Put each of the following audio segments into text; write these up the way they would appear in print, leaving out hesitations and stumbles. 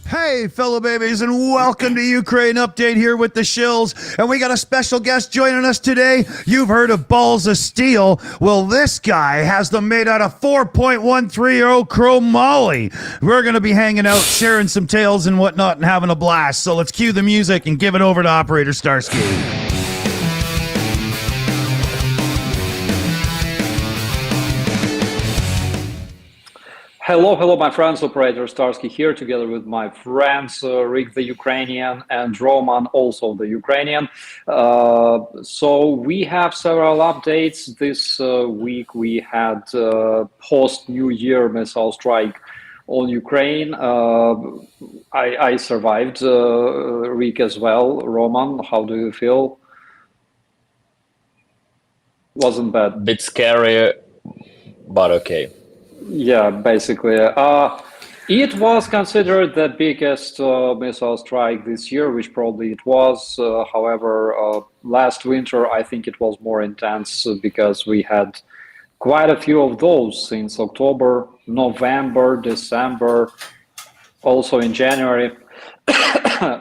Hey, fellow babies, and welcome to Ukraine Update here with the Shills. And we got a special guest joining us today. You've heard of Balls of Steel. Well, this guy has them made out of 4.13-year-old chromoly. We're going to be hanging out, sharing some tales and whatnot, and having a blast. So let's cue the music and give it over to Operator Starsky. Hello, my friends. Operator Starsky here, together with my friends Rick the Ukrainian and Roman, also the Ukrainian. So we have several updates this week. We had post-New Year missile strike on Ukraine. I survived. Rick as well. Roman, how do you feel? Wasn't bad. Bit scary, but okay. Yeah, basically. It was considered the biggest missile strike this year, which probably it was. However, last winter, I think it was more intense because we had quite a few of those since October, November, December, also in January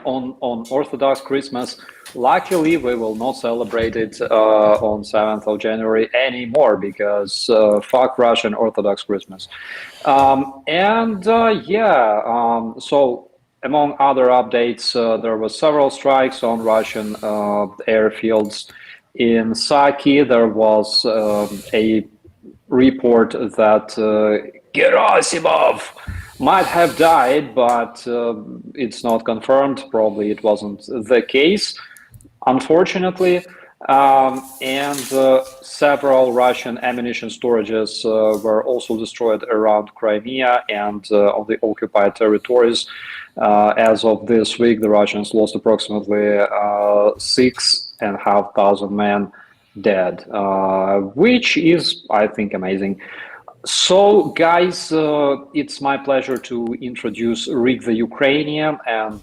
on Orthodox Christmas. Luckily, we will not celebrate it on 7th of January anymore because fuck Russian Orthodox Christmas. So among other updates, there were several strikes on Russian airfields. In Saki, there was a report that Gerasimov might have died, but it's not confirmed. Probably it wasn't the case, unfortunately. Several Russian ammunition storages were also destroyed around Crimea and on the occupied territories. As of this week, the Russians lost approximately 6,500 men dead, which is, I think, amazing. So, guys, it's my pleasure to introduce Rick the Ukrainian and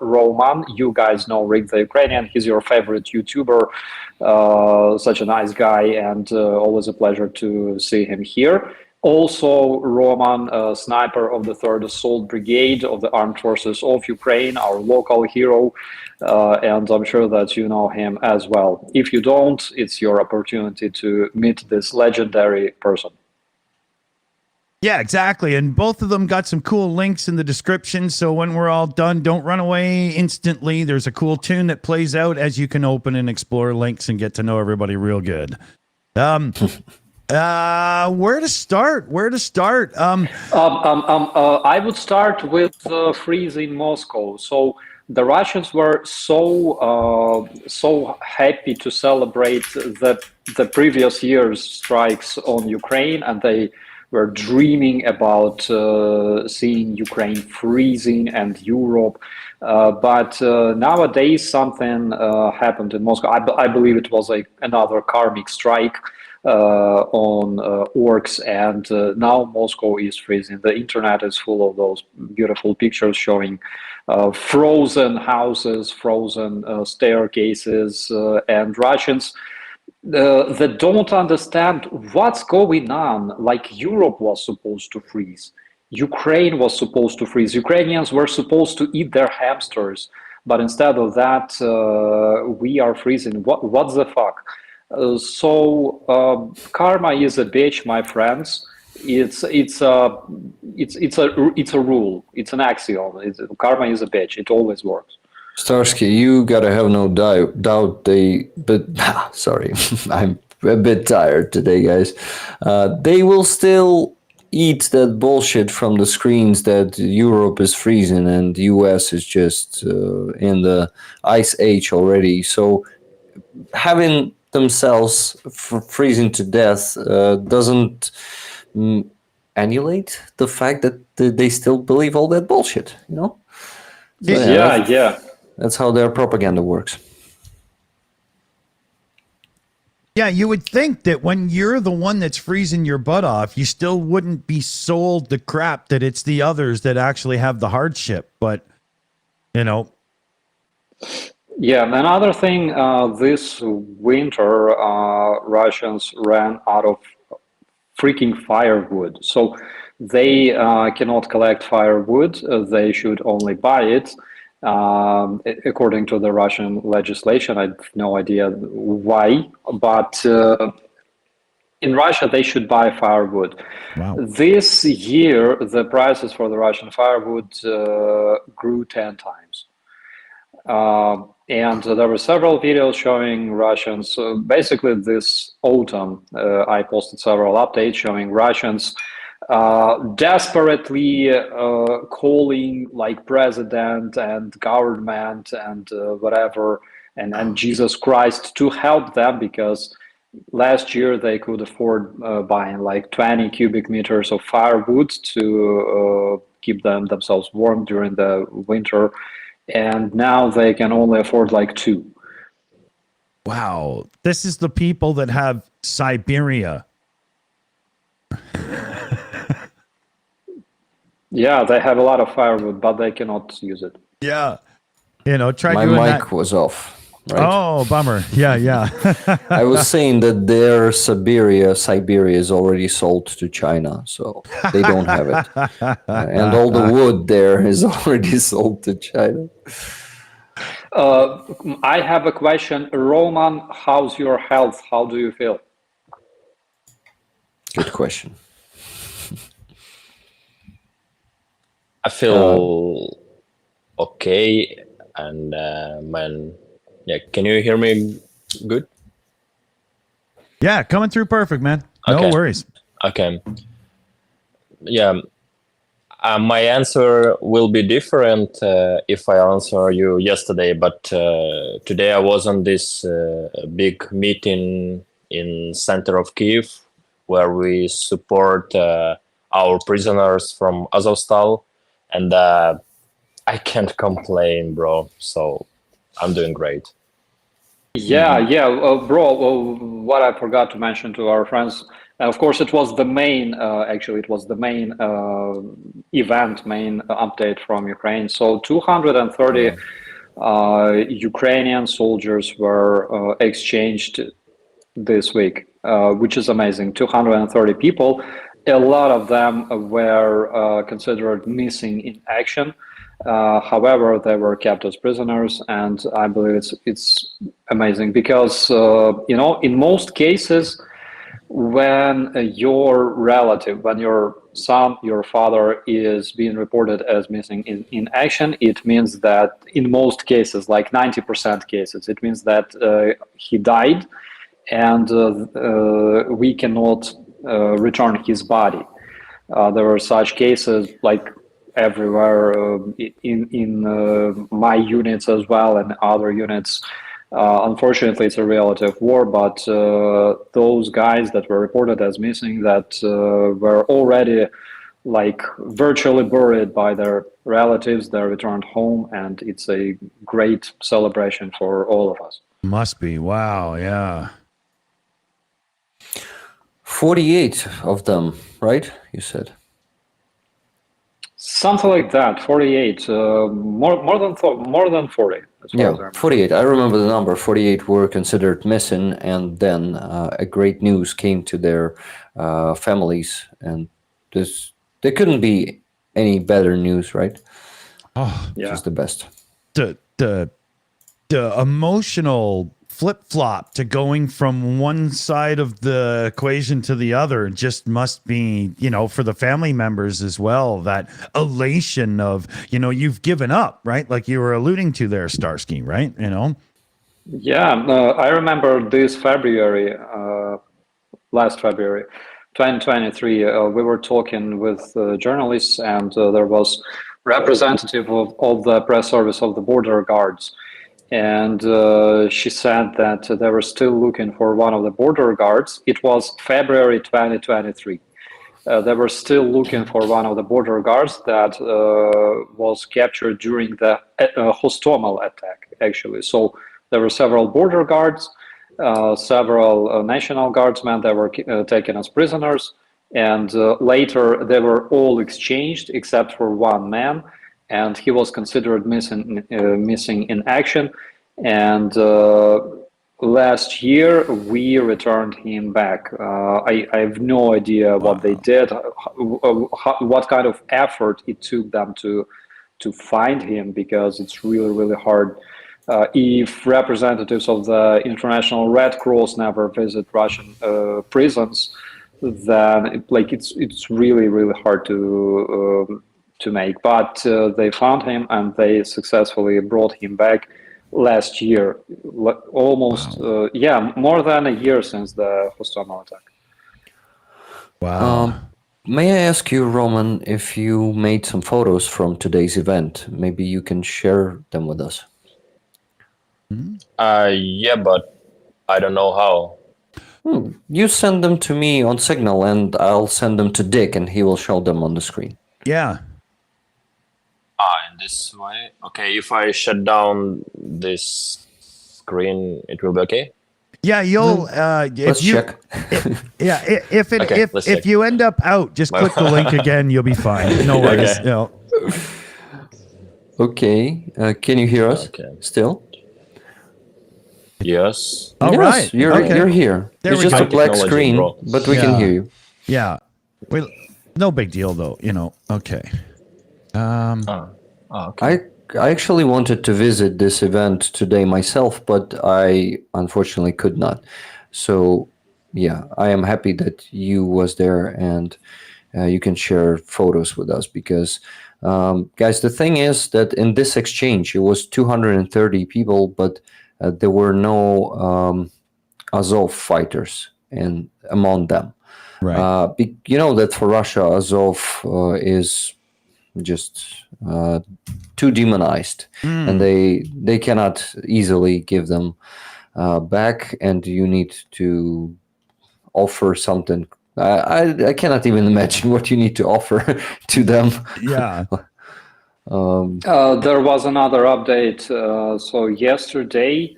Roman. You guys know Rick the Ukrainian. He's your favorite YouTuber, such a nice guy, and always a pleasure to see him here. Also, Roman, sniper of the 3rd Assault Brigade of the Armed Forces of Ukraine, our local hero, and I'm sure that you know him as well. If you don't, it's your opportunity to meet this legendary person. Yeah, exactly. And both of them got some cool links in the description. So when we're all done, don't run away instantly. There's a cool tune that plays out as you can open and explore links and get to know everybody real good. Where to start? I would start with freezing Moscow. So the Russians were so happy to celebrate the previous year's strikes on Ukraine, and they were dreaming about seeing Ukraine freezing and Europe. But nowadays something happened in Moscow. I believe it was another karmic strike on orcs, and now Moscow is freezing. The internet is full of those beautiful pictures showing frozen houses, frozen staircases, and Russians that don't understand what's going on. Like Europe was supposed to freeze, Ukraine was supposed to freeze, Ukrainians were supposed to eat their hamsters, but instead of that, we are freezing. What the fuck? Karma is a bitch, my friends. It's a rule. It's an axiom. Karma is a bitch. It always works. Starsky, you gotta have no doubt sorry, I'm a bit tired today, guys. They will still eat that bullshit from the screens that Europe is freezing and the US is just in the ice age already. So having themselves freezing to death doesn't annulate the fact that they still believe all that bullshit, you know? So, yeah. That's how their propaganda works. Yeah, you would think that when you're the one that's freezing your butt off, you still wouldn't be sold the crap that it's the others that actually have the hardship. But, you know. Yeah, another thing, this winter, Russians ran out of freaking firewood. So they cannot collect firewood. They should only buy it. According to the Russian legislation, I have no idea why, but in Russia, they should buy firewood. Wow. This year, the prices for the Russian firewood grew 10 times. And there were several videos showing Russians. Basically, this autumn, I posted several updates showing Russians desperately calling like president and government and whatever and Jesus Christ to help them, because last year they could afford buying like 20 cubic meters of firewood to keep themselves warm during the winter, and now they can only afford like 2. Wow. This is the people that have Siberia. Yeah, they have a lot of firewood, but they cannot use it. Yeah. You know, try My doing mic that. was off. Right? Oh, bummer. Yeah. I was saying that their Siberia is already sold to China, so they don't have it. And all the wood there is already sold to China. I have a question. Roman, how's your health? How do you feel? Good question. I feel okay, and yeah, can you hear me good? Yeah, coming through perfect, man. No Okay. worries. Okay. Yeah, my answer will be different if I answer you yesterday, but today I was on this big meeting in center of Kiev where we support our prisoners from Azovstal, and I can't complain, bro. So I'm doing great. Yeah, bro. What I forgot to mention to our friends, of course, it was the main. Actually, it was the main event, main update from Ukraine. So 230 Ukrainian soldiers were exchanged this week, which is amazing. 230 people. A lot of them were considered missing in action. However, they were kept as prisoners, and I believe it's amazing because in most cases, when your relative, when your son, your father is being reported as missing in action, it means that in most cases, like 90% cases, it means that he died. and we cannot return his body. There were such cases like everywhere in my units as well and other units. Unfortunately, it's a reality of war, but those guys that were reported as missing that were already like virtually buried by their relatives, they returned home, and it's a great celebration for all of us. Must be. Wow. Yeah. 48 of them, right? You said. Something like that, 48, more than 40. As far as I Yeah, remember. 48. I remember the number. 48 were considered missing, and then a great news came to their families, and there couldn't be any better news, right? Oh, Yeah. Just the best. the emotional flip-flop to going from one side of the equation to the other just must be, for the family members as well, that elation of, you've given up, right? Like you were alluding to there, Starsky, right? Yeah, I remember this February, last February, 2023, we were talking with journalists, and there was representative of the press service of the border guards. And she said that they were still looking for one of the border guards. It was February 2023. They were still looking for one of the border guards that was captured during the Hostomel attack, actually. So there were several border guards, several National Guardsmen that were taken as prisoners. And later they were all exchanged except for one man. And he was considered missing in action. And last year we returned him back. I have no idea what they did, what kind of effort it took them to find him, because it's really, really hard. If representatives of the International Red Cross never visit Russian prisons, then it's really, really hard to make. But they found him, and they successfully brought him back last year, almost more than a year since the Hostomel attack. Wow. May I ask you, Roman, if you made some photos from today's event? Maybe you can share them with us. Yeah, but I don't know how. You send them to me on Signal, and I'll send them to Dick, and he will show them on the screen. Yeah. In this way. Okay, if I shut down this screen, it will be okay. Yeah, you'll. Let's check. If you end up out, just click the link again. You'll be fine. No worries. Okay. Okay. Can you hear us? Okay. Still? Yes. All yes, right. You're here. There it's we just go. a black Technology, screen, bro. but we can hear you. Yeah. Well, no big deal though. Okay. Okay. I actually wanted to visit this event today myself, but I unfortunately could not. So, yeah, I am happy that you was there, and you can share photos with us, because, guys, the thing is that in this exchange, it was 230 people, but there were no Azov fighters among them. Right. You know that for Russia, Azov is just too demonized, and they cannot easily give them back, and you need to offer something. I cannot even imagine what you need to offer to them. Yeah. There was another update. So yesterday,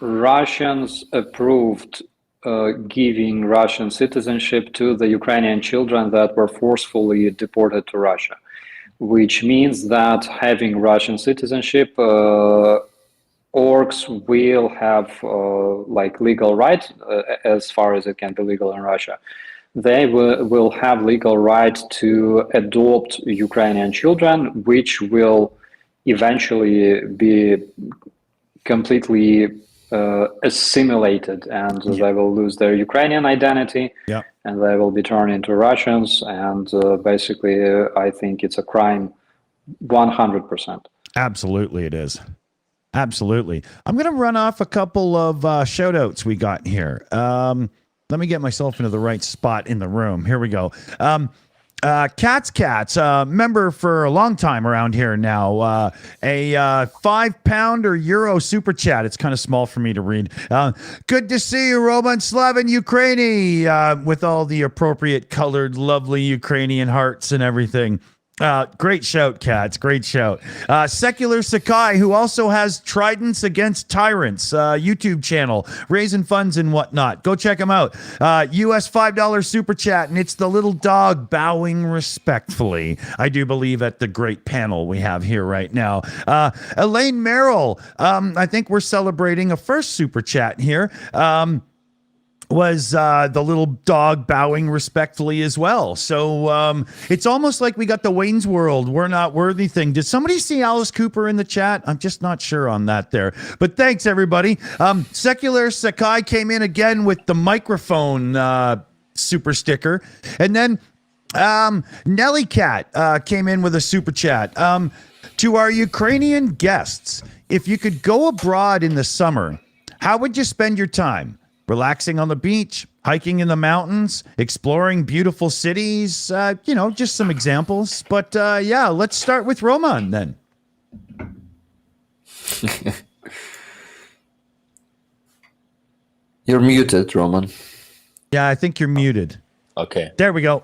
Russians approved giving Russian citizenship to the Ukrainian children that were forcefully deported to Russia, which means that having Russian citizenship, orcs will have legal right, as far as it can be legal in Russia. They will have legal right to adopt Ukrainian children, which will eventually be completely assimilated, and they will lose their Ukrainian identity, and they will be turned into Russians. And basically, I think it's a crime, 100%. Absolutely, it is. Absolutely. I'm going to run off a couple of shout outs we got here. Let me get myself into the right spot in the room. Here we go. Cats, member for a long time around here now. A £5 or euro super chat. It's kind of small for me to read. Good to see you, Roman Slavin Ukraini, with all the appropriate colored, lovely Ukrainian hearts and everything. Great shout, Cats. Great shout. Secular Sakai, who also has Tridents Against Tyrants YouTube channel, raising funds and whatnot. Go check him out. US $5 super chat, and it's the little dog bowing respectfully, I do believe, at the great panel we have here right now. Elaine Merrill, I think we're celebrating a first super chat here. Was the little dog bowing respectfully as well. So it's almost like we got the Wayne's World, we're not worthy thing. Did somebody see Alice Cooper in the chat? I'm just not sure on that there. But thanks, everybody. Secular Sakai came in again with the microphone super sticker. And then Nelly Cat came in with a super chat. To our Ukrainian guests, if you could go abroad in the summer, how would you spend your time? Relaxing on the beach, hiking in the mountains, exploring beautiful cities, just some examples. But yeah, let's start with Roman then. You're muted, Roman. Yeah, I think you're muted. Okay. There we go.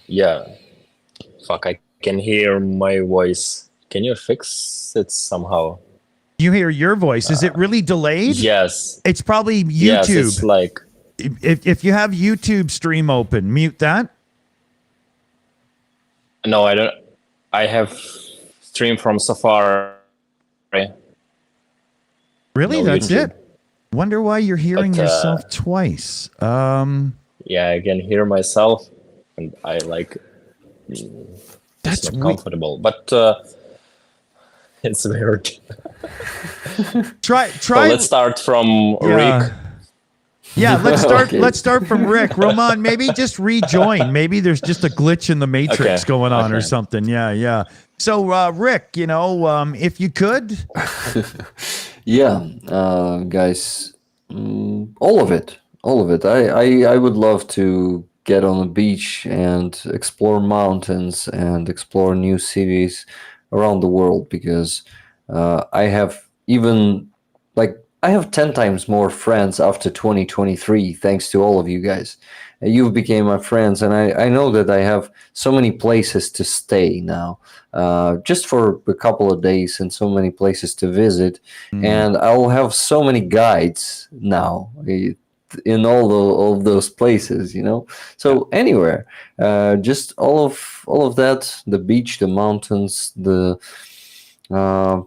Yeah. Fuck, I can hear my voice. Can you fix it somehow? You hear your voice. Is it really delayed? Yes. It's probably YouTube. Yes, it's like... If you have YouTube stream open, mute that. No, I don't. I have stream from Safari. Really? No That's YouTube. it? Wonder why you're hearing But, yourself twice. Yeah, I can hear myself, and I like... That's it's not comfortable, but it's weird. Try. So let's start from Rick. Yeah, let's start. Okay. Let's start from Rick. Roman, maybe just rejoin. Maybe there's just a glitch in the matrix Okay, going on or okay. something. Yeah. So, Rick, if you could. Yeah, guys, all of it. I would love to get on the beach and explore mountains and explore new cities around the world, because I have 10 times more friends after 2023, thanks to all of you guys. You've became my friends, and I know that I have so many places to stay now, just for a couple of days, and so many places to visit. And I'll have so many guides now in all of those places, So anywhere, just all of that, the beach, the mountains, the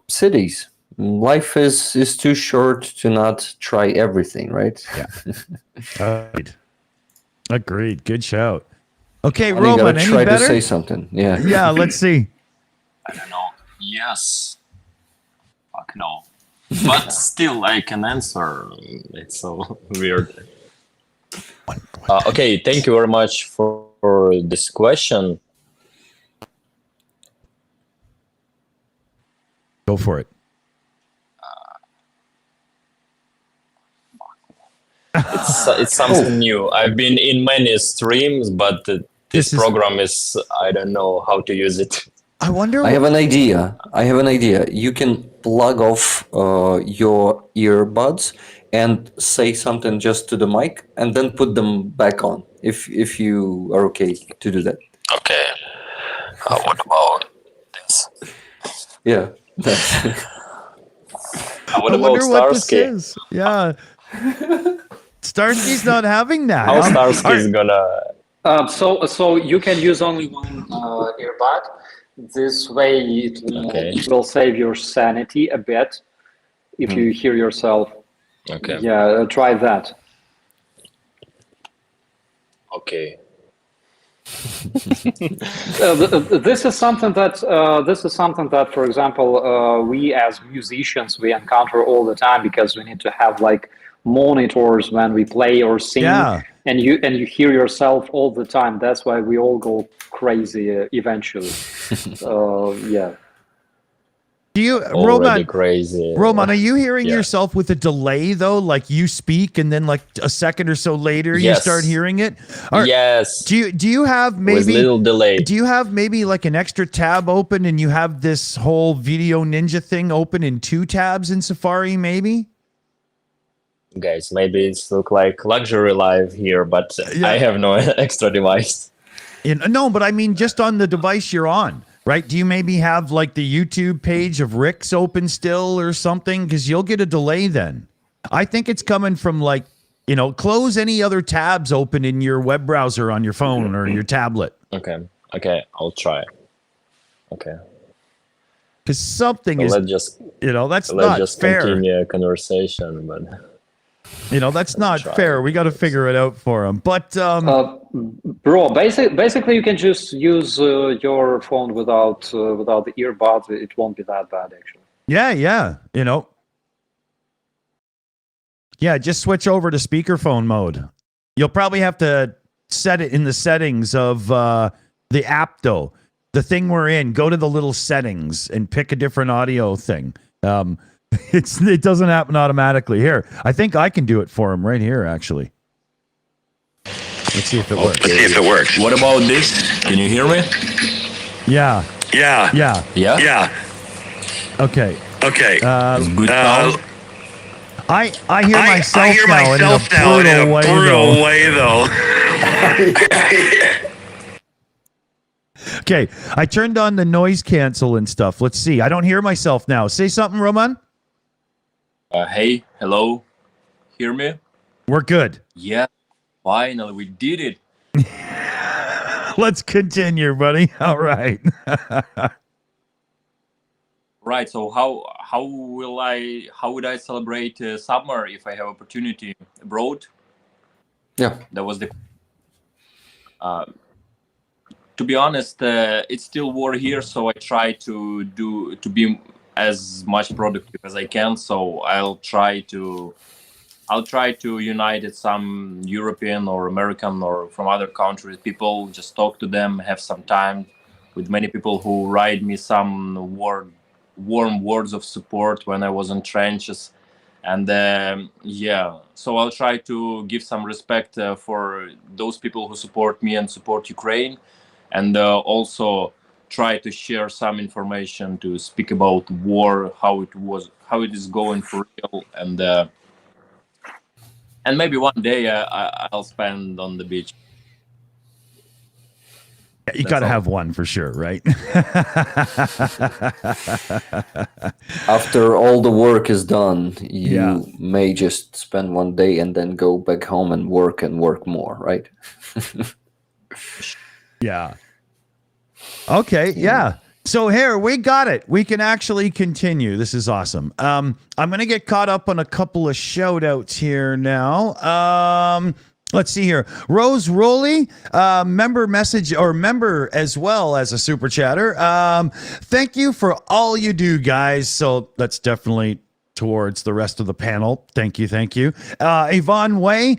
cities. Life is too short to not try everything, right? Yeah. Agreed. Good shout. Okay, And you Roman, gotta any try to better? say something. Yeah. Yeah, let's see. I don't know. Yes. Fuck no. But still, I can answer. It's so weird. Okay, thank you very much for this question. Go for it. It's something new. I've been in many streams, but this program is, I don't know how to use it. I wonder. I have an idea. You can plug off your earbuds and say something just to the mic, and then put them back on. If you are okay to do that. Okay. What about this? Yeah. What I about wonder what this Starsky? is. Yeah. Starsky's not having that. How Starsky is gonna... So you can use only one earbud. This way it will save your sanity a bit if you hear yourself. Okay. Yeah, try that. Okay. This is something that, for example, we as musicians we encounter all the time, because we need to have like monitors when we play or sing, and you hear yourself all the time. That's why we all go crazy eventually. Yeah. Do you, already crazy. Roman, are you hearing Yeah. yourself with a delay though? Like you speak and then like a second or so later you Yes. start hearing it? Or Yes. do you have With maybe little delay. do you have maybe like an extra tab open and you have this whole Video Ninja thing open in 2 tabs in Safari maybe? Guys, maybe it's look like luxury life here, but Yeah. I have no extra device. No, but I mean just on the device you're on, right? Do you maybe have like the YouTube page of Rick's open still or something? Because you'll get a delay then. I think it's coming from like, you know, close any other tabs open in your web browser on your phone or your tablet. Okay, I'll try. Okay, Because something so is, let's just you know, that's not fair. continue a conversation, but You know, that's not fair. We got to figure it out for him. But Bro, basically, you can just use your phone without the earbuds. It won't be that bad, actually. yeah, you know. Yeah, just switch over to speakerphone mode. You'll probably have to set it in the settings of the app, though. The thing we're in, go to the little settings and pick a different audio thing. It doesn't happen automatically. Here, I think I can do it for him right here, actually. Let's see if it works. What about this? Can you hear me? Yeah. Yeah. Okay. Good sound. I hear myself now in a brutal way, though. Okay, I turned on the noise cancel and stuff. Let's see. I don't hear myself now. Say something, Roman. Hey, hello. Hear me? We're good. Yeah. Finally, we did it. Let's continue, buddy. All right. Right. So how would I celebrate summer if I have opportunity abroad? Yeah. That was the. To be honest, it's still war here, so I try to be as much productive as I can. So I'll try to unite with some European or American or from other countries people, just talk to them, have some time with many people who write me some warm words of support when I was in trenches. And so I'll try to give some respect for those people who support me and support Ukraine, and also try to share some information to speak about war, how it is going for real, and maybe one day I'll spend on the beach. You got to have one for sure, right? After all the work is done, you may just spend one day and then go back home and work more, right? Yeah. Okay, yeah. So here, we got it. We can actually continue. This is awesome. I'm going to get caught up on a couple of shout outs here now. Let's see here. Rose Rowley, member as well as a super chatter. Thank you for all you do, guys. So that's definitely towards the rest of the panel. Thank you. Yvonne Way,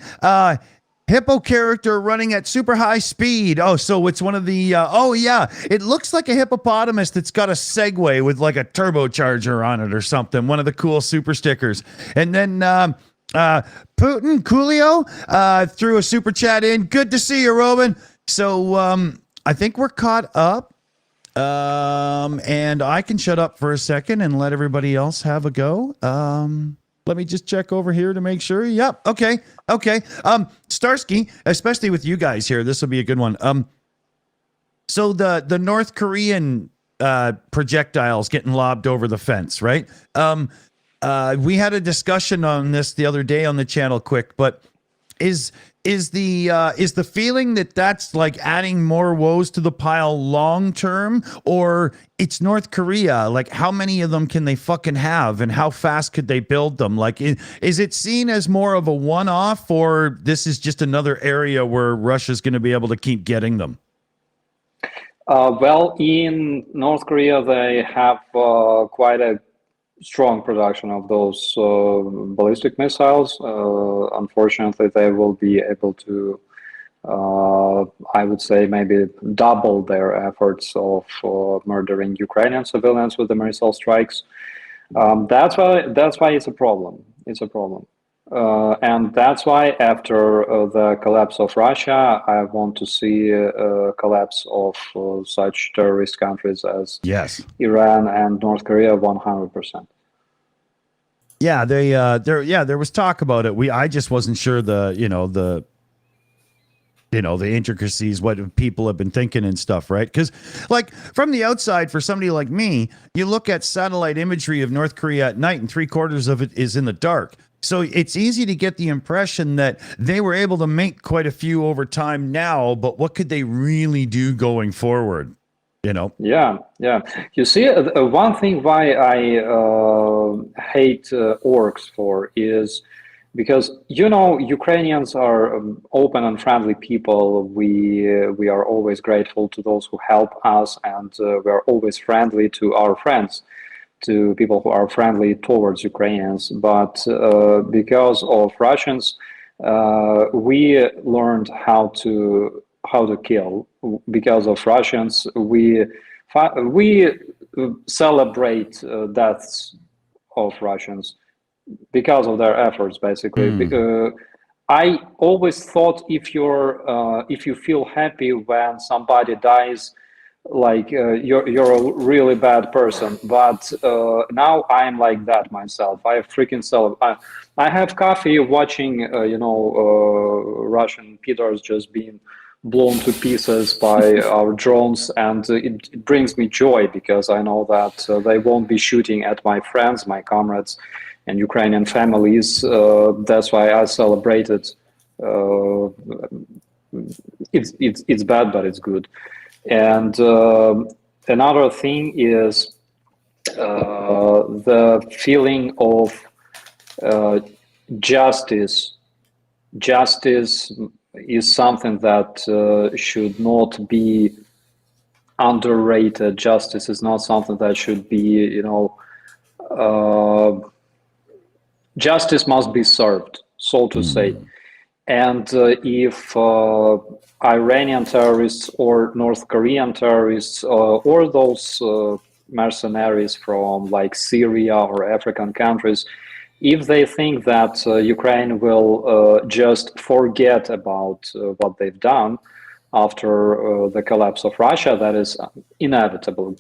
hippo character running at super high speed. Oh, so it's one of the, it looks like a hippopotamus that's got a Segway with like a turbocharger on it or something. One of the cool super stickers. And then, Putin Coolio, threw a super chat in. Good to see you, Robin. So, I think we're caught up. And I can shut up for a second and let everybody else have a go. Let me just check over here to make sure. Yep. Okay. Starsky, especially with you guys here, this will be a good one. So the North Korean projectiles getting lobbed over the fence, right? We had a discussion on this the other day on the channel, quick, but is the feeling that that's like adding more woes to the pile long term, or it's North Korea? Like, how many of them can they fucking have, and how fast could they build them? Like, is it seen as more of a one-off, or this is just another area where Russia's going to be able to keep getting them? Well, in North Korea, they have quite a strong production of those ballistic missiles. Unfortunately, they will be able to I would say maybe double their efforts of murdering Ukrainian civilians with the missile strikes. That's why it's a problem. It's a problem. And that's why after the collapse of Russia, I want to see a collapse of such terrorist countries as Yes. Iran and North Korea 100%. Yeah, there was talk about it. I just wasn't sure the intricacies, what people have been thinking and stuff, right? Because, like, from the outside, for somebody like me, you look at satellite imagery of North Korea at night, and 3/4 of it is in the dark. So it's easy to get the impression that they were able to make quite a few over time now, but what could they really do going forward? Yeah. You see, one thing why I hate orcs for is because Ukrainians are open and friendly people. We are always grateful to those who help us, and we are always friendly to our friends, to people who are friendly towards Ukrainians. But because of Russians, we learned how to kill. Because of Russians, we celebrate deaths of Russians because of their efforts, basically. I always thought if you feel happy when somebody dies, like you're a really bad person. But now I'm like that myself. I freaking I have coffee watching Russian Peters just being blown to pieces by our drones, and it brings me joy because I know that they won't be shooting at my friends, my comrades, and Ukrainian families. That's why I celebrated. It's bad, but it's good. And another thing is the feeling of justice. Justice is something that should not be underrated. Justice is not something that should be, justice must be served, so to say. And if Iranian terrorists or North Korean terrorists or those mercenaries from like Syria or African countries, if they think that Ukraine will just forget about what they've done after the collapse of Russia, that is inevitable.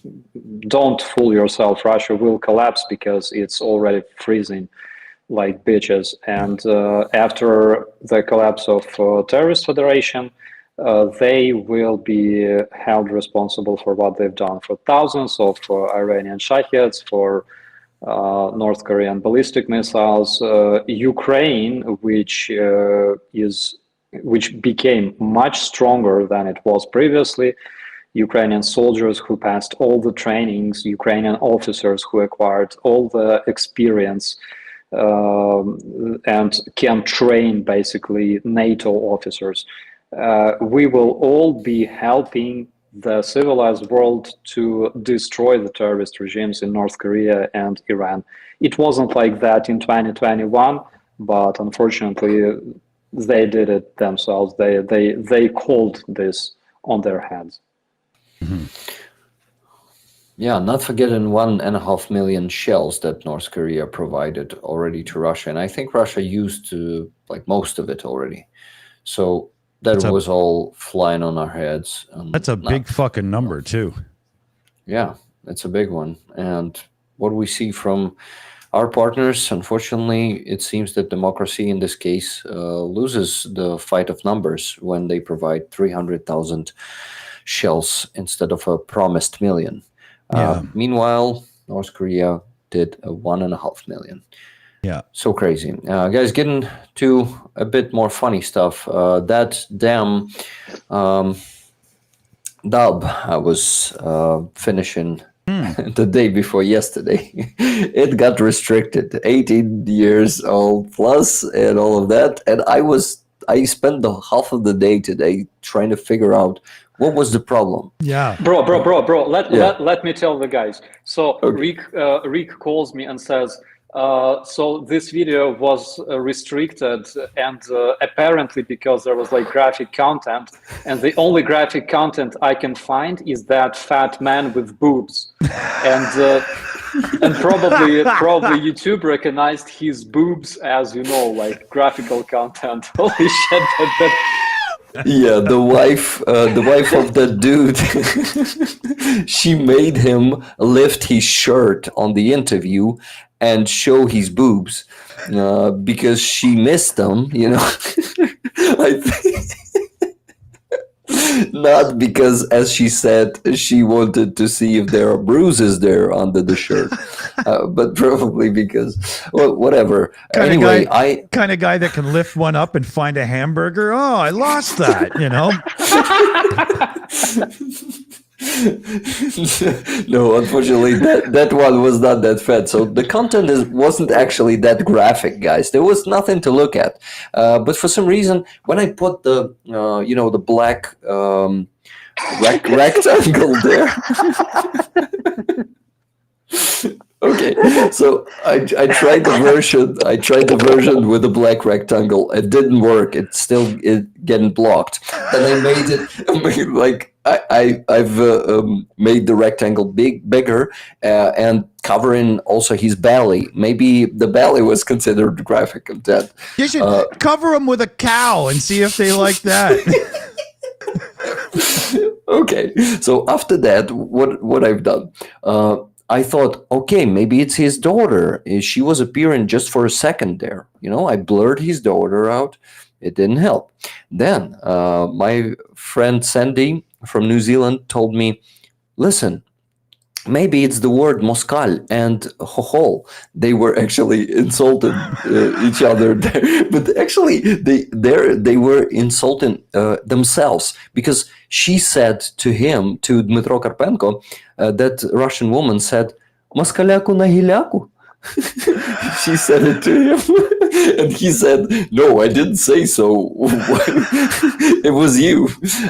Don't fool yourself. Russia will collapse because it's already freezing like bitches. And after the collapse of terrorist federation, they will be held responsible for what they've done, for thousands of Iranian Shaheds, for North Korean ballistic missiles. Ukraine, which became much stronger than it was previously. Ukrainian soldiers who passed all the trainings, Ukrainian officers who acquired all the experience and can train basically NATO officers. We will all be helping the civilized world to destroy the terrorist regimes in North Korea and Iran. It wasn't like that in 2021, but unfortunately they did it themselves. They called this on their heads. Mm-hmm. Yeah, not forgetting 1.5 million shells that North Korea provided already to Russia, and I think Russia used like most of it already. So that was all flying on our heads. That's a big fucking number too. Yeah, it's a big one. And what we see from our partners, unfortunately, it seems that democracy in this case loses the fight of numbers when they provide 300,000 shells instead of a promised million. Meanwhile, North Korea did 1.5 million. Yeah. So crazy. Guys, getting to a bit more funny stuff. That damn dub I was finishing the day before yesterday. It got restricted. 18 years old plus and all of that. And I spent the half of the day today trying to figure out what was the problem. Yeah. Bro. Let me tell the guys. So okay. Rick calls me and says, So this video was restricted, and apparently because there was like graphic content, and the only graphic content I can find is that fat man with boobs, and probably YouTube recognized his boobs as, you know, like graphical content. Holy shit! Yeah, the wife of the dude, she made him lift his shirt on the interview and show his boobs because she missed them. You know, I think. Not because, as she said, she wanted to see if there are bruises there under the shirt, but probably because, well, whatever. Anyway, kind of guy that can lift one up and find a hamburger. Oh, I lost that, you know. No, unfortunately, that one was not that fat. So the content wasn't actually that graphic, guys. There was nothing to look at. But for some reason, when I put the the black rectangle there. Okay, so I tried the version. I tried the version with the black rectangle. It didn't work. It's still getting blocked. Then I made it like I've made the rectangle bigger and covering also his belly. Maybe the belly was considered graphic content. You should cover him with a cow and see if they like that. Okay, so after that, what I've done. I thought, okay, maybe it's his daughter. She was appearing just for a second there. You know, I blurred his daughter out. It didn't help. Then my friend Sandy from New Zealand told me, listen, maybe it's the word Moscal and Hohol. They were actually insulting each other there. But actually, they were insulting themselves because she said to him, to Dmitro Karpenko, that Russian woman said, Moskaliaku na hilaku. She said it to him. And he said, no, I didn't say so. It was you.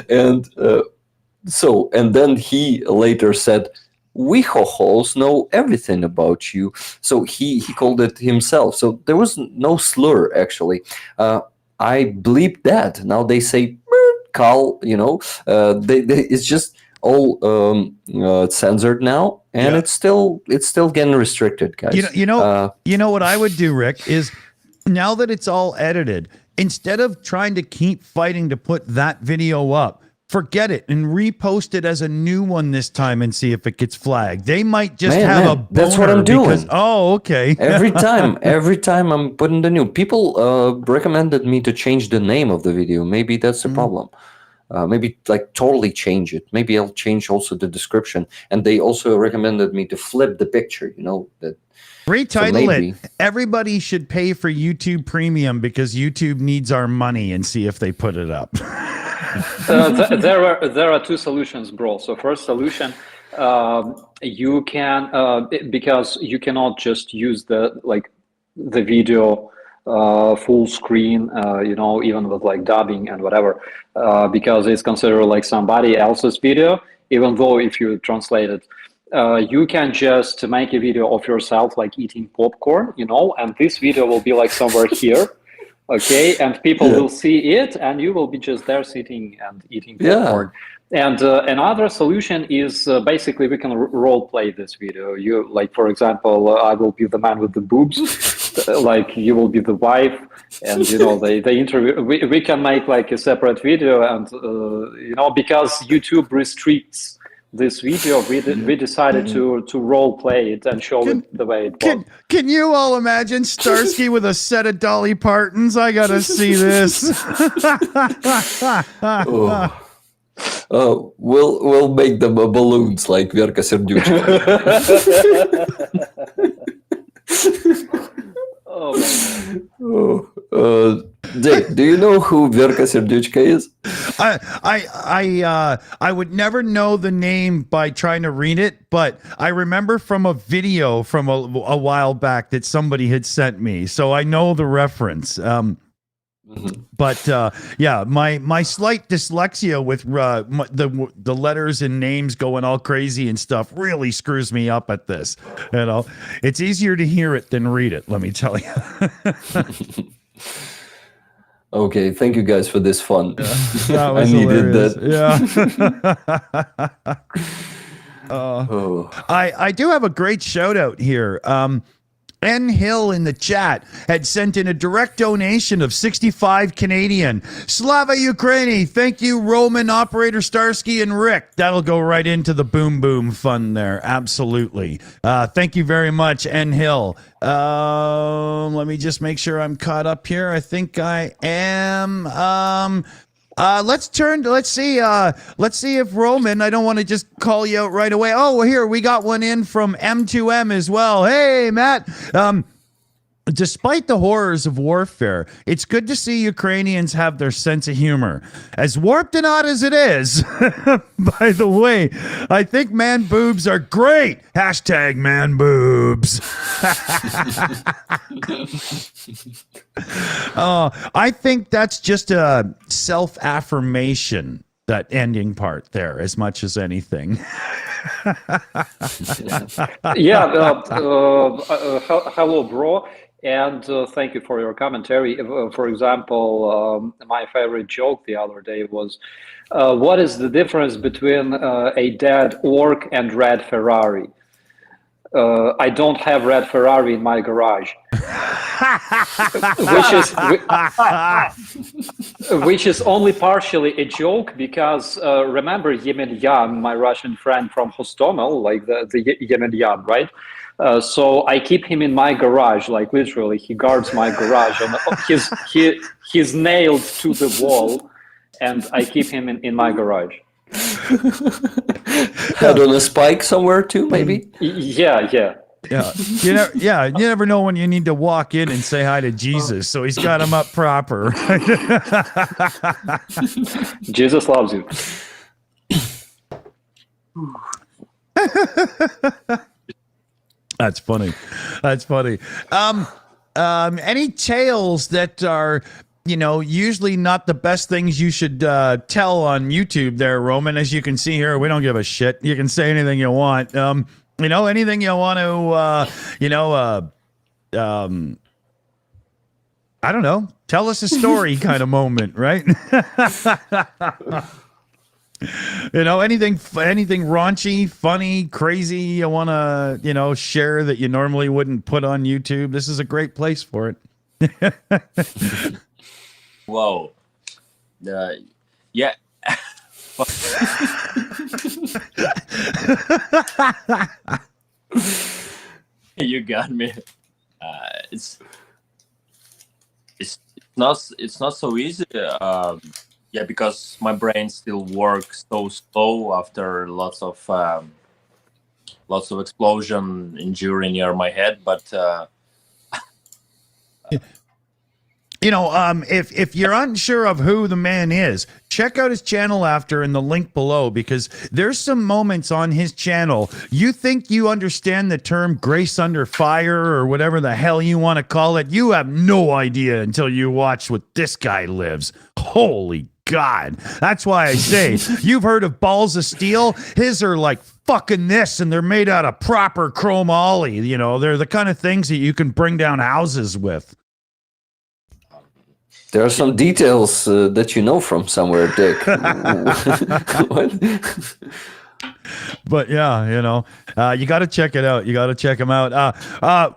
And and then he later said, we hohols know everything about you. So he called it himself. So there was no slur, actually. I bleeped that. Now they say, Carl, you know, it's just all censored now, and it's still getting restricted, guys. You know what I would do, Rick, is now that it's all edited, instead of trying to keep fighting to put that video up, forget it and repost it as a new one this time and see if it gets flagged. They might just have a boner. That's what I'm doing. Okay. every time I'm putting the new. People recommended me to change the name of the video. Maybe that's the problem. Maybe like totally change it. Maybe I'll change also the description. And they also recommended me to flip the picture. You know that. Retitle it. Everybody should pay for YouTube Premium because YouTube needs our money, and see if they put it up. There are two solutions, bro. So first solution, you can because you cannot just use the video full screen, even with like dubbing and whatever, because it's considered like somebody else's video, even though if you translate it. You can just make a video of yourself like eating popcorn, and this video will be like somewhere here, okay, and people will see it, and you will be just there sitting and eating popcorn. And another solution is basically we can role play this video. You like, for example, I will be the man with the boobs, like you will be the wife, and they interview. We can make like a separate video, and because YouTube restricts this video, we decided to role play it and show it the way it was. Can you all imagine Starsky with a set of Dolly Partons? I gotta see this. We'll make them balloons like Verka Serdyuchka. Dave, do you know who Verka Serdyuchka is? I would never know the name by trying to read it, but I remember from a video from a while back that somebody had sent me, so I know the reference. But yeah, my slight dyslexia with the letters and names going all crazy and stuff really screws me up at this. You know, it's easier to hear it than read it. Let me tell you. Okay, thank you guys for this fun. That was I needed hilarious. that. Yeah. Oh. I do have a great shout out here. N Hill in the chat had sent in a direct donation of 65 Canadian. Slava Ukraini. Thank you, Roman, Operator Starsky, and Rick. That'll go right into the Boom Boom Fund there. Absolutely. Thank you very much, N Hill. Let me just make sure I'm caught up here. I think I am. Let's see if Roman, I don't want to just call you out right away. Oh, well, here, we got one in from M2M as well. Hey, Matt. Despite the horrors of warfare, it's good to see Ukrainians have their sense of humor. As warped and odd as it is, by the way, I think man boobs are great. Hashtag man boobs. I think that's just a self-affirmation, that ending part there, as much as anything. Hello, bro. And thank you for your commentary. For example, my favorite joke the other day was, what is the difference between a dead orc and red Ferrari? I don't have red Ferrari in my garage. which is only partially a joke, because remember Yemen, my Russian friend from Hostomel, like the Yemen, right? So I keep him in my garage, like literally, he guards my garage, and he's nailed to the wall, and I keep him in my garage. Head on a spike somewhere too, maybe? Yeah. You never know when you need to walk in and say hi to Jesus, so he's got him up proper. Jesus loves you. That's funny. Any tales that are, usually not the best things you should tell on YouTube there, Roman? As you can see here, we don't give a shit. You can say anything you want. Anything you want to, I don't know, tell us a story kind of moment, right? Anything raunchy, funny, crazy you want to, share that you normally wouldn't put on YouTube. This is a great place for it. Whoa. Yeah. You got me. It's not so easy. Yeah, because my brain still works so slow after lots of explosion injury near my head. But if you're unsure of who the man is, check out his channel after in the link below, because there's some moments on his channel you think you understand the term grace under fire or whatever the hell you want to call it. You have no idea until you watch what this guy lives. Holy God. That's why I say, you've heard of balls of steel? His are like fucking this, and they're made out of proper chromoly. They're the kind of things that you can bring down houses with. There are some details that you know from somewhere, Dick. What? But yeah, you got to check it out. You got to check him out.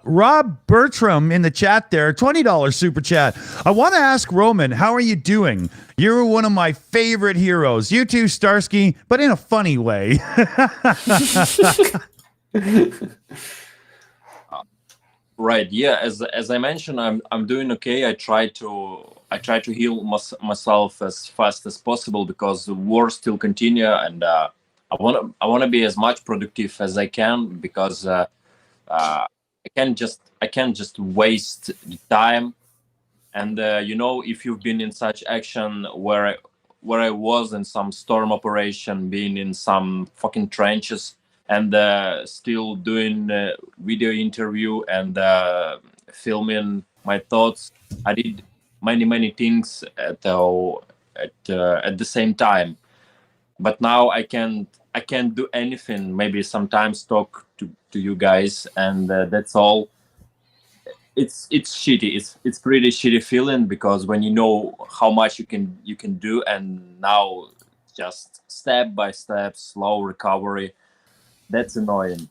Rob Bertram in the chat there, $20 super chat. I want to ask Roman, how are you doing? You're one of my favorite heroes. You too, Starsky, but in a funny way. right, yeah. As I mentioned, I'm doing okay. I try to heal myself as fast as possible, because the war still continue, and I want to be as much productive as I can, because I can't just waste the time. And if you've been in such action where I was in some storm operation, being in some fucking trenches, and still doing video interview and filming my thoughts, I did many things at the same time. But now I can't do anything. Maybe sometimes talk to you guys, and that's all. It's shitty. It's pretty shitty feeling, because when you know how much you can do, and now just step by step, slow recovery. That's annoying.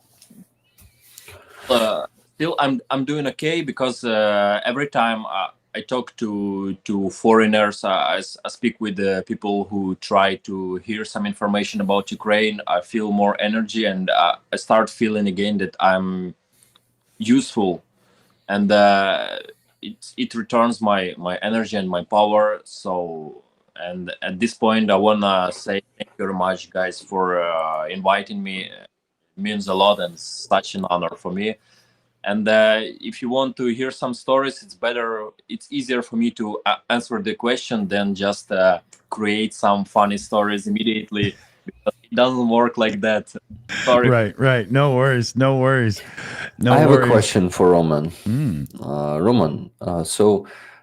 Still, I'm doing okay, because every time I talk to foreigners, I speak with people who try to hear some information about Ukraine. I feel more energy, and I start feeling again that I'm useful, and it returns my energy and my power. So, and at this point, I wanna say thank you very much, guys, for inviting me. It means a lot, and such an honor for me. And if you want to hear some stories, it's easier for me to answer the question than just create some funny stories immediately, because it doesn't work like that. Sorry. Right. No worries. I have a question for Roman. Roman,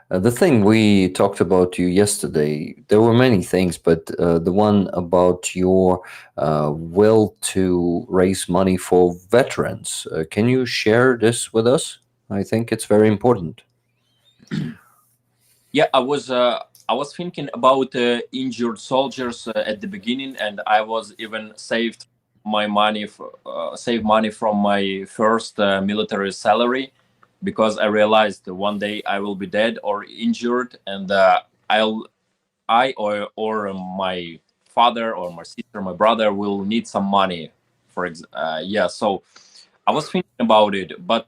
the thing we talked about you yesterday, there were many things, but the one about your will to raise money for veterans, can you share this with us? I think it's very important. Yeah, I was thinking about injured soldiers at the beginning, and I was even save money from my first military salary, because I realized one day I will be dead or injured, and or my father or my sister, my brother will need some money. Yeah, so I was thinking about it, but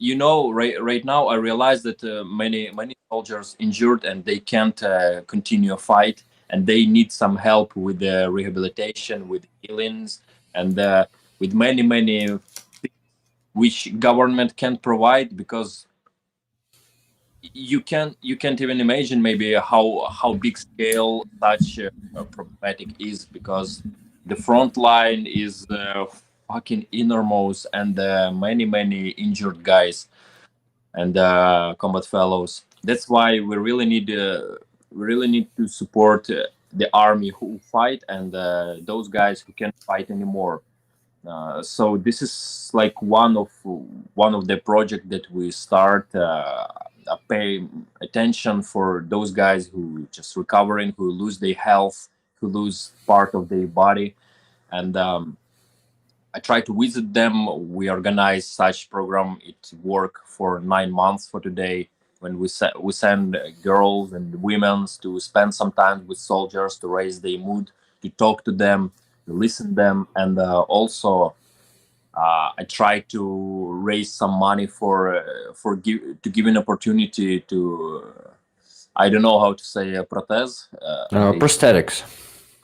right now I realize that many soldiers injured, and they can't continue a fight, and they need some help with the rehabilitation, with healings, and with many things which government can't provide, because you can't even imagine maybe how big scale such problematic is, because the front line is fucking enormous, and many injured guys and combat fellows. That's why we really need to support the army who fight, and those guys who can't fight anymore. So this is like one of the project that we start. Pay attention for those guys who just recovering, who lose their health, who lose part of their body, and I try to visit them. We organize such program. It work for 9 months for today, when we send girls and women to spend some time with soldiers, to raise their mood, to talk to them, to listen them, and also I try to raise some money to give an opportunity to I don't know how to say Prosthetics.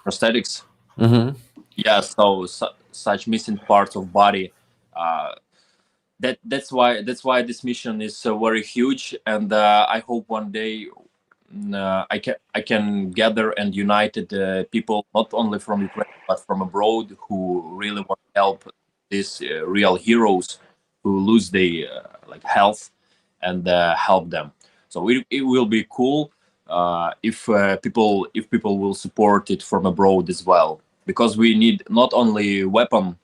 prosthetics. Mm-hmm. Yeah, such missing parts of body. Uh, that's why this mission is very huge, and I hope one day I can gather and united people, not only from Ukraine but from abroad, who really want to help these real heroes who lose their health, and help them. So it will be cool if people will support it from abroad as well, because we need not only weapon,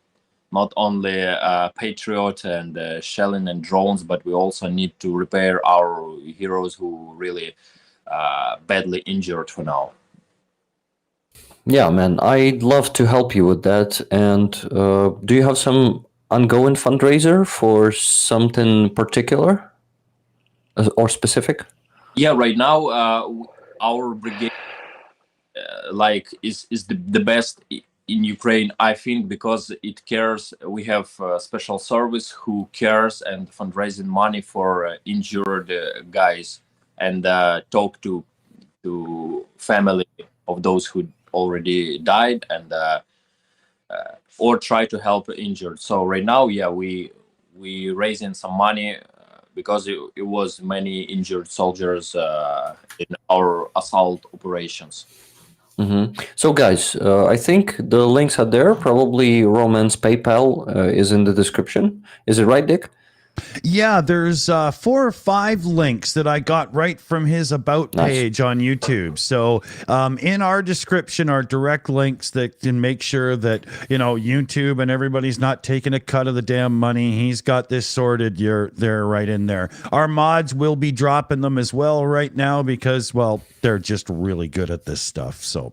not only Patriot and shelling and drones, but we also need to repair our heroes who really badly injured for now. Yeah, man, I'd love to help you with that. And do you have some ongoing fundraiser for something particular or specific? Yeah, right now our brigade is the best in Ukraine, I think, because it cares. We have special service who cares and fundraising money for injured guys, and talk to family of those who already died, and or try to help injured. So right now, yeah, we raising some money because it was many injured soldiers in our assault operations. Mm-hmm. So, guys, I think the links are there. Probably Roman's PayPal is in the description. Is it right, Dick? Yeah, there's 4 or 5 links that I got right from his About Nice. page on YouTube. So in our description are direct links that can make sure that, YouTube and everybody's not taking a cut of the damn money. He's got this sorted. They're right in there. Our mods will be dropping them as well right now because, well, they're just really good at this stuff. So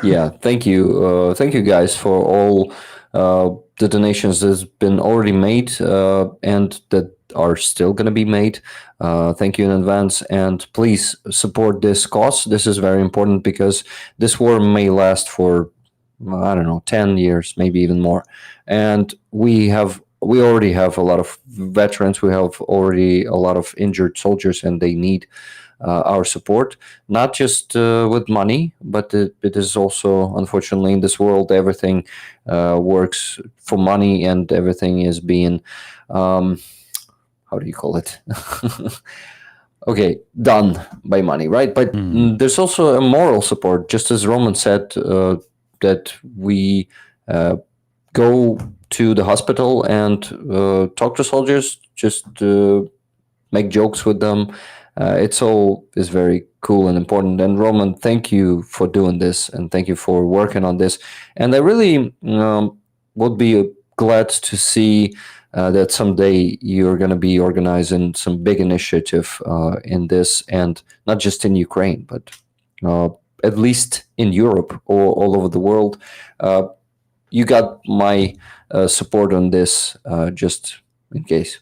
Yeah, thank you. Thank you guys for all the donations that's been already made and that are still going to be made. Thank you in advance. And please support this cause. This is very important because this war may last for, I don't know, 10 years, maybe even more. And we already have a lot of veterans. We have already a lot of injured soldiers, and they need our support, not just with money, but it is also, unfortunately, in this world, everything works for money, and everything is being, how do you call it? Okay, done by money, right? But there's also a moral support, just as Roman said, that we go to the hospital and talk to soldiers, just make jokes with them. It's all is very cool and important. And Roman, thank you for doing this, and thank you for working on this. And I really would be glad to see that someday you're going to be organizing some big initiative in this, and not just in Ukraine, but at least in Europe or all over the world. You got my support on this, just in case.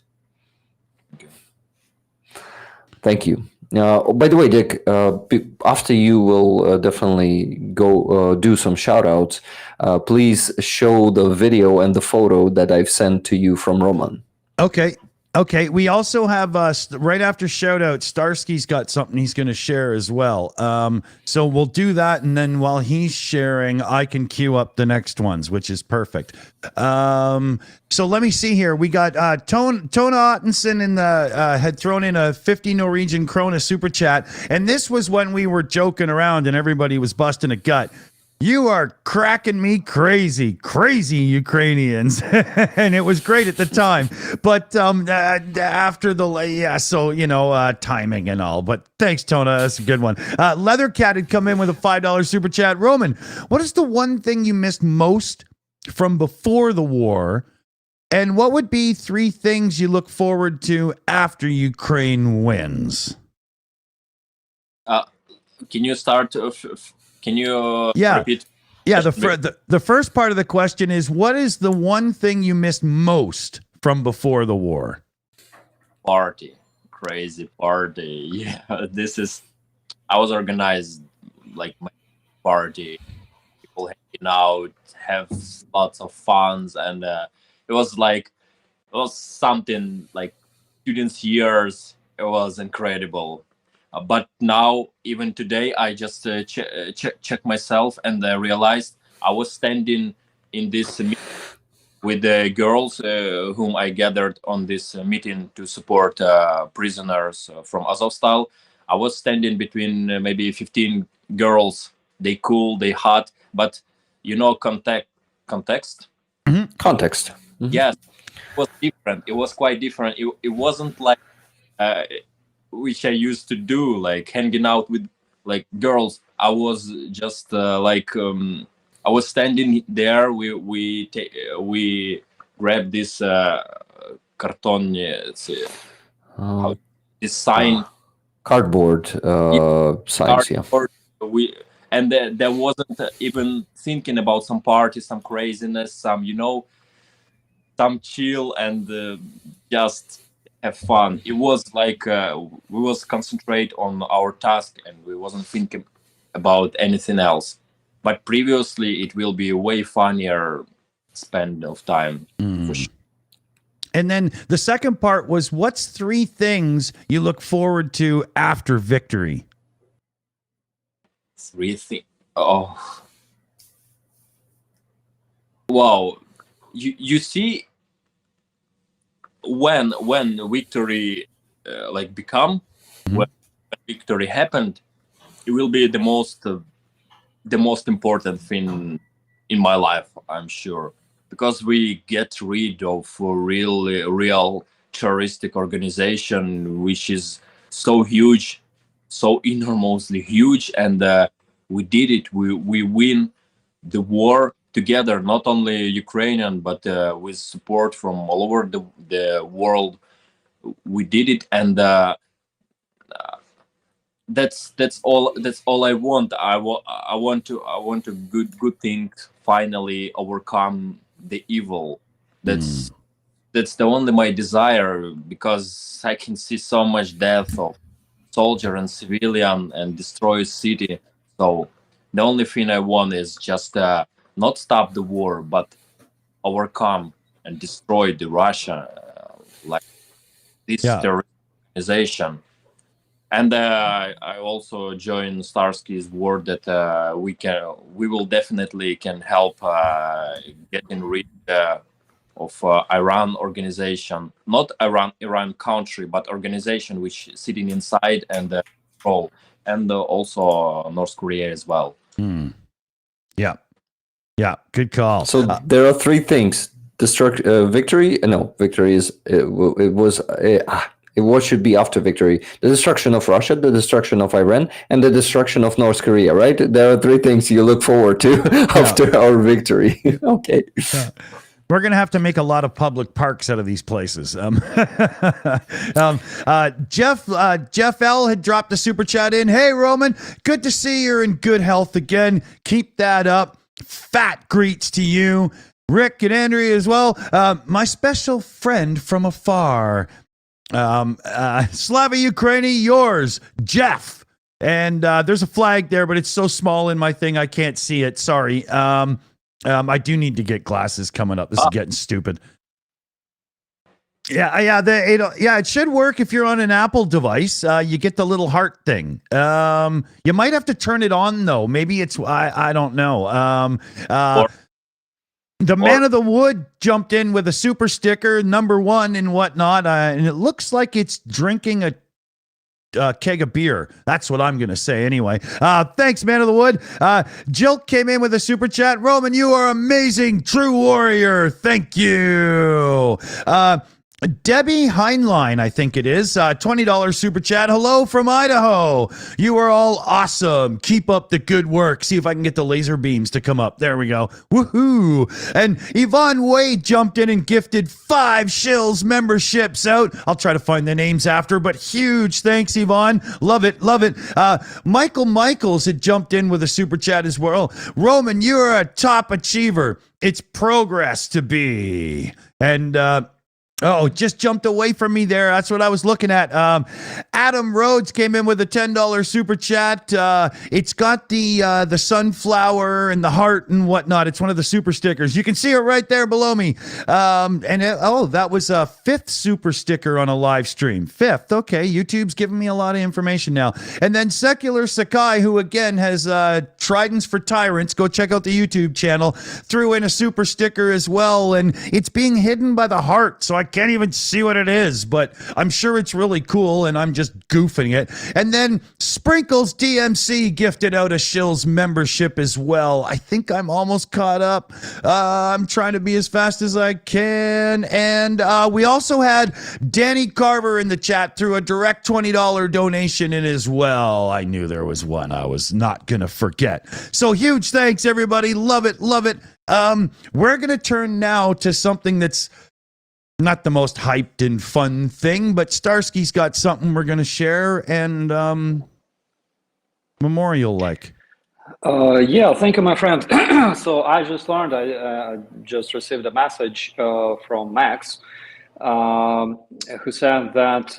Thank you. By the way, Dick, after you will definitely go do some shout outs, please show the video and the photo that I've sent to you from Roman. Okay. We also have right after shout out, Starsky's got something he's going to share as well. So we'll do that, and then while he's sharing, I can queue up the next ones, which is perfect. So let me see here. We got Tona Ottensen in the had thrown in a 50 Norwegian krona super chat, and this was when we were joking around and everybody was busting a gut. You are cracking me crazy Ukrainians. And it was great at the time. But after the, timing and all. But thanks, Tona. That's a good one. Leathercat had come in with a $5 super chat. Roman, what is the one thing you missed most from before the war? And what would be 3 things you look forward to after Ukraine wins? Can you start? Can you repeat? Yeah, the first part of the question is, what is the one thing you missed most from before the war? Party. Crazy party. Yeah, I was organized like my party. People hanging out, have lots of funs, and it was something like students' years. It was incredible. But now, even today, I just check myself, and I realized I was standing in this meeting with the girls whom I gathered on this meeting to support prisoners from Azovstal. I was standing between maybe 15 girls. They cool, they hot, but context. Mm-hmm. Context. Mm-hmm. Yes, it was different. It was quite different. It wasn't like which I used to do, like hanging out with like girls. I was just I was standing there. We grabbed this carton, this sign, cardboard signs. Cardboard. There wasn't even thinking about some party, some craziness, some chill, and just have fun. It was like we was concentrate on our task, and we wasn't thinking about anything else. But previously, it will be a way funnier spend of time. For sure. And then the second part was, what's 3 things you look forward to after victory? 3 things. Oh, wow! You see. When victory when victory happened, it will be the most important thing in my life, I'm sure. because we get rid of a real terroristic organization, which is so huge, so enormously huge, and we did it. We win the war together, not only Ukrainian, but with support from all over the world. We did it, and that's all I want. I want to good things finally overcome the evil. That's the only my desire, because I can see so much death of soldier and civilian and destroy city. So the only thing I want is just not stop the war, but overcome and destroy the Russia, like this Yeah. terrorist organization. And I also join Starsky's word that we will definitely can help getting rid of Iran organization, not Iran country, but organization which sitting inside and control, and also North Korea as well. Yeah. Yeah. Good call. So there are three things: victory. No, victory is what should be after victory: the destruction of Russia, the destruction of Iran, and the destruction of North Korea. Right? There are three things you look forward to after our victory. Okay. Yeah. We're going to have to make a lot of public parks out of these places. Jeff L had dropped a super chat in. Hey, Roman, good to see you're in good health again. Keep that up. Fat greets to you. Rick and Andrea as well. My special friend from afar. Slava Ukraini, yours, Jeff. And there's a flag there, but it's so small in my thing I can't see it. Sorry. I do need to get glasses coming up. This is getting stupid. Yeah, it should work if you're on an Apple device. You get the little heart thing. You might have to turn it on though. Maybe it's I don't know. The Man of the Wood jumped in with a super sticker, #1 and whatnot, and it looks like it's drinking a keg of beer. That's what I'm going to say anyway. Thanks, Man of the Wood. Jill came in with a super chat. Roman, you are amazing. True warrior. Thank you. Debbie Heinlein, I think it is, $20 super chat. Hello from Idaho. You are all awesome. Keep up the good work. See if I can get the laser beams to come up. There we go. Woohoo. And Yvonne Wade jumped in and gifted 5 Shills memberships out. I'll try to find the names after, but huge thanks, Yvonne. Love it. Love it. Michael Michaels had jumped in with a super chat as well. Roman, you are a top achiever. It's progress to be. And, just jumped away from me there. That's what I was looking at. Adam Rhodes came in with a $10 super chat. It's got the sunflower and the heart and whatnot. It's one of the super stickers. You can see it right there below me. That was a 5th super sticker on a live stream. 5th. Okay, YouTube's giving me a lot of information now. And then Secular Sakai, who again has Tridents for Tyrants. Go check out the YouTube channel. Threw in a super sticker as well, and it's being hidden by the heart, so I can't even see what it is, but I'm sure it's really cool, and I'm just goofing it. And then Sprinkles DMC gifted out a Shills membership as well. I think I'm almost caught up. I'm trying to be as fast as I can. And we also had Danny Carver in the chat through a direct $20 donation in as well. I knew there was one I was not going to forget. So huge thanks, everybody. Love it. Love it. We're going to turn now to something that's not the most hyped and fun thing, but Starsky's got something we're going to share and memorial like. Thank you, my friend. So I just learned, I just received a message from Max, who said that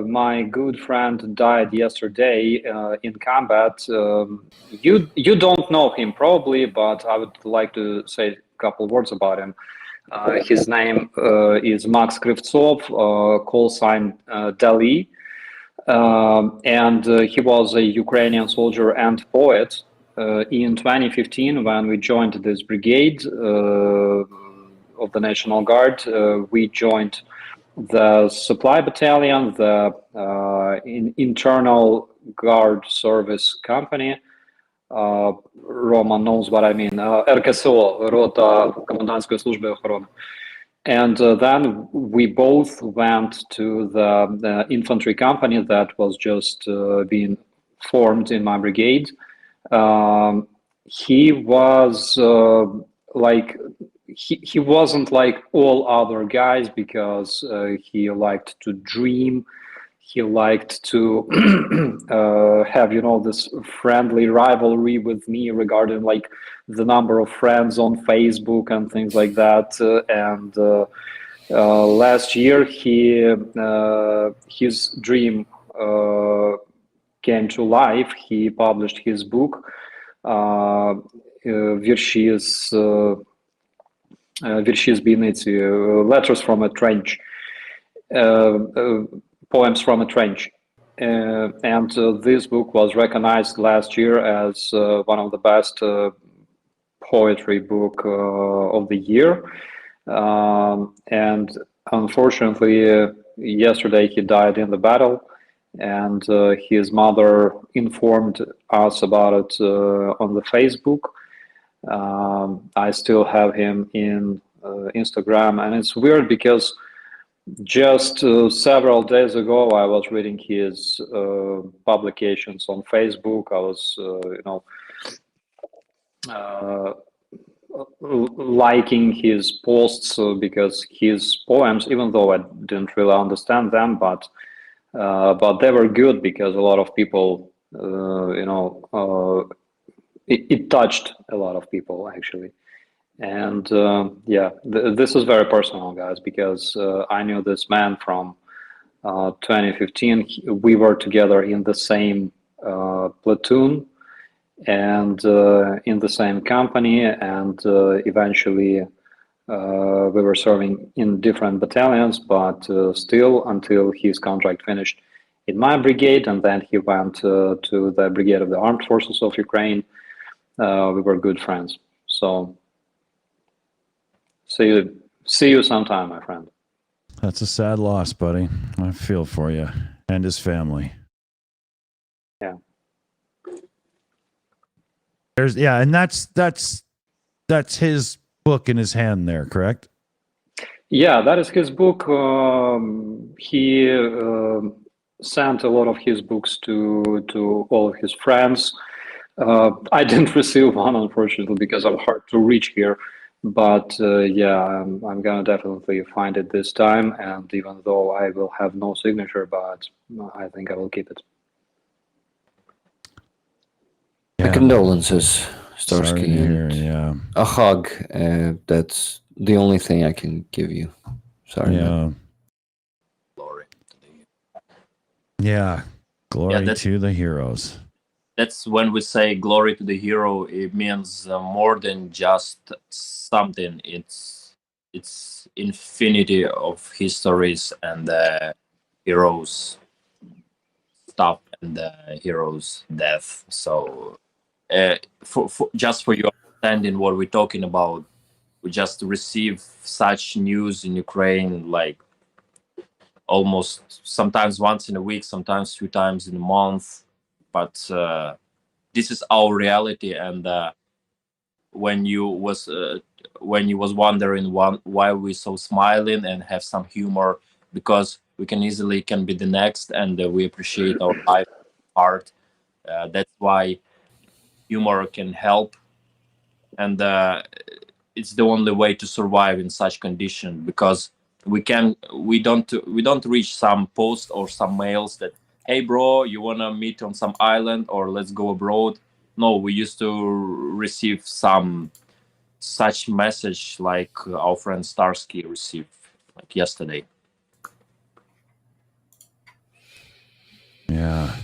my good friend died yesterday in combat. You don't know him probably, but I would like to say a couple words about him. His name is Max Krivtsov, call sign Dali, and he was a Ukrainian soldier and poet. In 2015, when we joined this brigade of the National Guard, we joined the supply battalion, the internal guard service company, Roman knows what I mean. РКСО, рота комендантской службы охраны. And then we both went to the infantry company that was just being formed in my brigade. He was he wasn't like all other guys because he liked to dream. He liked to have, this friendly rivalry with me regarding like the number of friends on Facebook and things like that. And last year, his dream came to life. He published his book, Вірші з бійниці, Letters from a Trench. Poems from a Trench. And this book was recognized last year as one of the best poetry book of the year. And unfortunately, yesterday he died in the battle, and his mother informed us about it on the Facebook. I still have him in Instagram, and it's weird because just several days ago, I was reading his publications on Facebook. I was, liking his posts because his poems, even though I didn't really understand them, but they were good because a lot of people, it touched a lot of people actually. And this is very personal, guys, because I knew this man from 2015. We were together in the same platoon and in the same company, and eventually we were serving in different battalions, but still until his contract finished in my brigade, and then he went to the Brigade of the Armed Forces of Ukraine. We were good friends. So see you sometime, my friend. That's a sad loss, buddy. I feel for you and his family. Yeah. And that's his book in his hand there, correct? Yeah, that is his book. He sent a lot of his books to all of his friends. I didn't receive one, unfortunately, because I'm hard to reach here. But I'm gonna definitely find it this time. And even though I will have no signature, but I think I will keep it. My condolences, Starsky. Sorry to hear, yeah. A hug. That's the only thing I can give you. Sorry. Yeah. Glory. Yeah. Glory to the heroes. That's when we say glory to the hero. It means more than just something. It's infinity of histories and the heroes stuff and the heroes death. So just for your understanding what we're talking about, we just receive such news in Ukraine like almost sometimes once in a week, sometimes 2 times in a month. But this is our reality, and when you was wondering why we so smiling and have some humor, because we can easily be the next, and we appreciate our life art. That's why humor can help, and it's the only way to survive in such condition, because we don't reach some post or some mails that, hey bro, you wanna meet on some island or let's go abroad. No, we used to receive some such message like our friend Starsky received like yesterday. Yeah.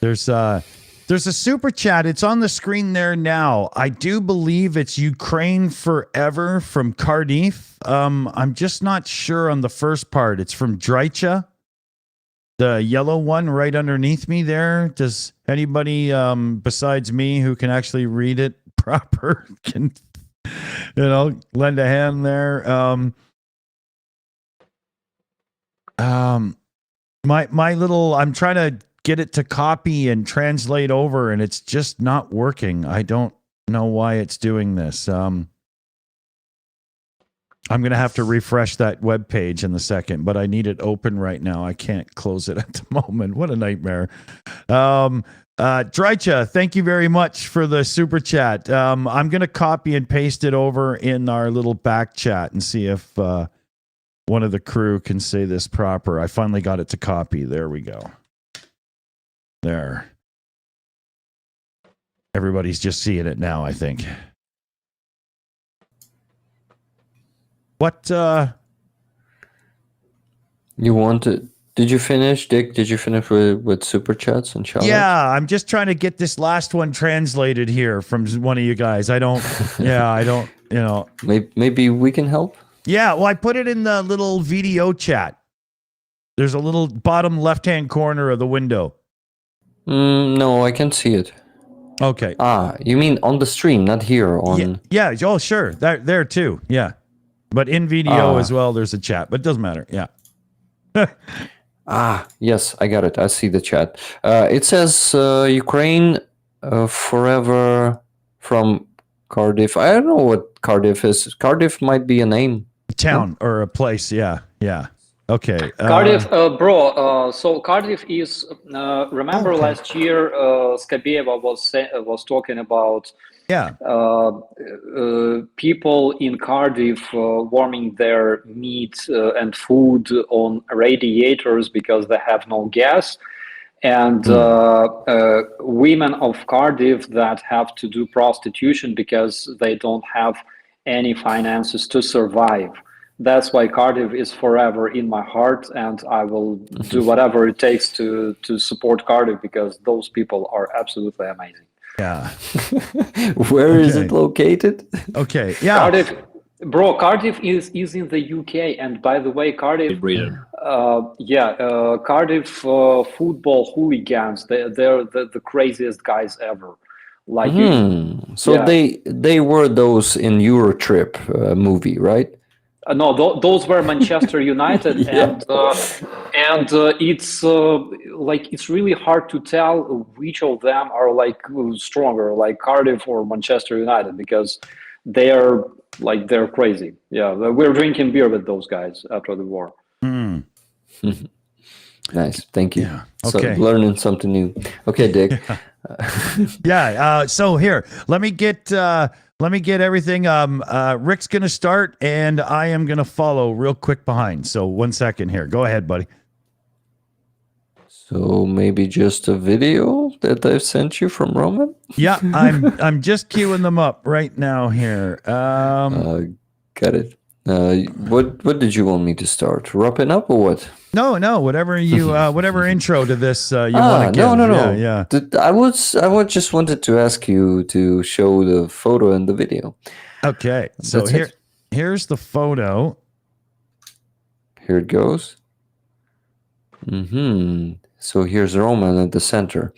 There's a super chat. It's on the screen there now. I do believe it's Ukraine Forever from Cardiff. I'm just not sure on the first part. It's from Drycha, the yellow one right underneath me there. Does anybody besides me who can actually read it proper can lend a hand there? My little, I'm trying to get it to copy and translate over, and it's just not working. I don't know why it's doing this. I'm going to have to refresh that web page in a second, but I need it open right now. I can't close it at the moment. What a nightmare. Drycha, thank you very much for the super chat. I'm going to copy and paste it over in our little back chat and see if one of the crew can say this proper. I finally got it to copy. There we go. There. Everybody's just seeing it now, I think. What you wanted? Did you finish, Dick? Did you finish with super chats and shoutouts? Yeah, I'm just trying to get this last one translated here from one of you guys. I don't, you know. Maybe we can help? Yeah, well, I put it in the little video chat. There's a little bottom left-hand corner of the window. No, I can't see it. Okay. You mean on the stream, not here on... Yeah, oh, sure. There too, yeah. But in video as well, there's a chat, but it doesn't matter, yeah. Yes, I got it. I see the chat. It says Ukraine forever from Cardiff. I don't know what Cardiff is. Cardiff might be a name. A town or a place, yeah. Okay. Cardiff, bro. So Cardiff is. Remember last year, Skabieva was talking about. Yeah. People in Cardiff warming their meat and food on radiators because they have no gas, and women of Cardiff that have to do prostitution because they don't have any finances to survive. That's why Cardiff is forever in my heart, and I will do whatever it takes to support Cardiff because those people are absolutely amazing. Yeah. Where is it located? Okay. Yeah. Cardiff, bro. Cardiff is in the UK, and by the way, Cardiff. Cardiff football hooligans. They're the craziest guys ever. Like. They were those in Eurotrip movie, right? No, those were Manchester United, and it's it's really hard to tell which of them are like stronger, like Cardiff or Manchester United, because they're crazy. Yeah, we're drinking beer with those guys after the war. Nice, thank you. Yeah. Okay. So learning something new. Okay, Dick. Yeah. So here, let me get everything. Rick's gonna start, and I am gonna follow real quick behind. So 1 second here. Go ahead, buddy. So maybe just a video that I've sent you from Roman. Yeah, I'm just queuing them up right now here. Got it. What did you want me to start? Wrapping up or what? No, whatever you whatever intro to this you want to give. No. Yeah. I just wanted to ask you to show the photo and the video. Okay. So here's the photo. Here it goes. So here's Roman at the center.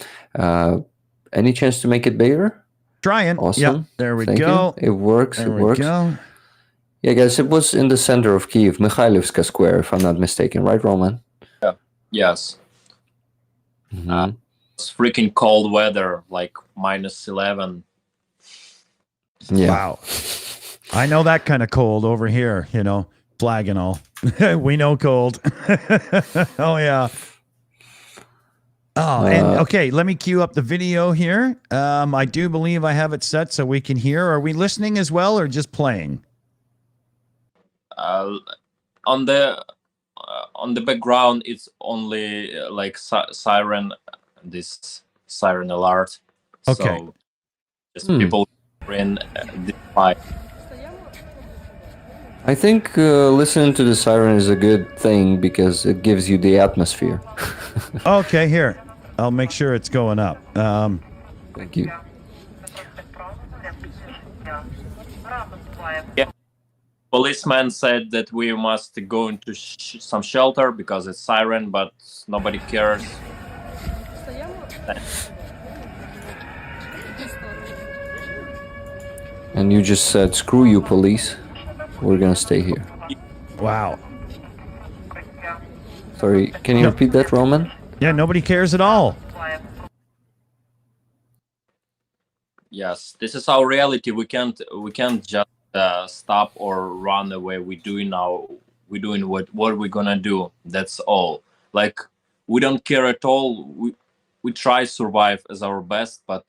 Any chance to make it bigger? Trying. Awesome. Yep. There we go. It works. There it works. We go. Yeah, guys, it was in the center of Kiev, Mikhailivska Square, if I'm not mistaken, right, Roman? Yeah. Yes. It's freaking cold weather, like -11. Yeah. Wow. I know that kind of cold over here, flag and all. We know cold. Oh, yeah. Oh, and okay, let me cue up the video here. I do believe I have it set so we can hear. Are we listening as well or just playing? On the background, it's only like siren, this siren alert. Okay. So just people in this fight. I think listening to the siren is a good thing because it gives you the atmosphere. Okay, here. I'll make sure it's going up. Thank you. Yeah. Policeman said that we must go into some shelter because it's siren, but nobody cares. And you just said, screw you, police. We're gonna stay here. Wow. Sorry, can you repeat that, Roman? Yeah, nobody cares at all. Yes, this is our reality. We can't just stop or run away. We're doing what we're gonna do. That's all. Like, we don't care at all. We try survive as our best, but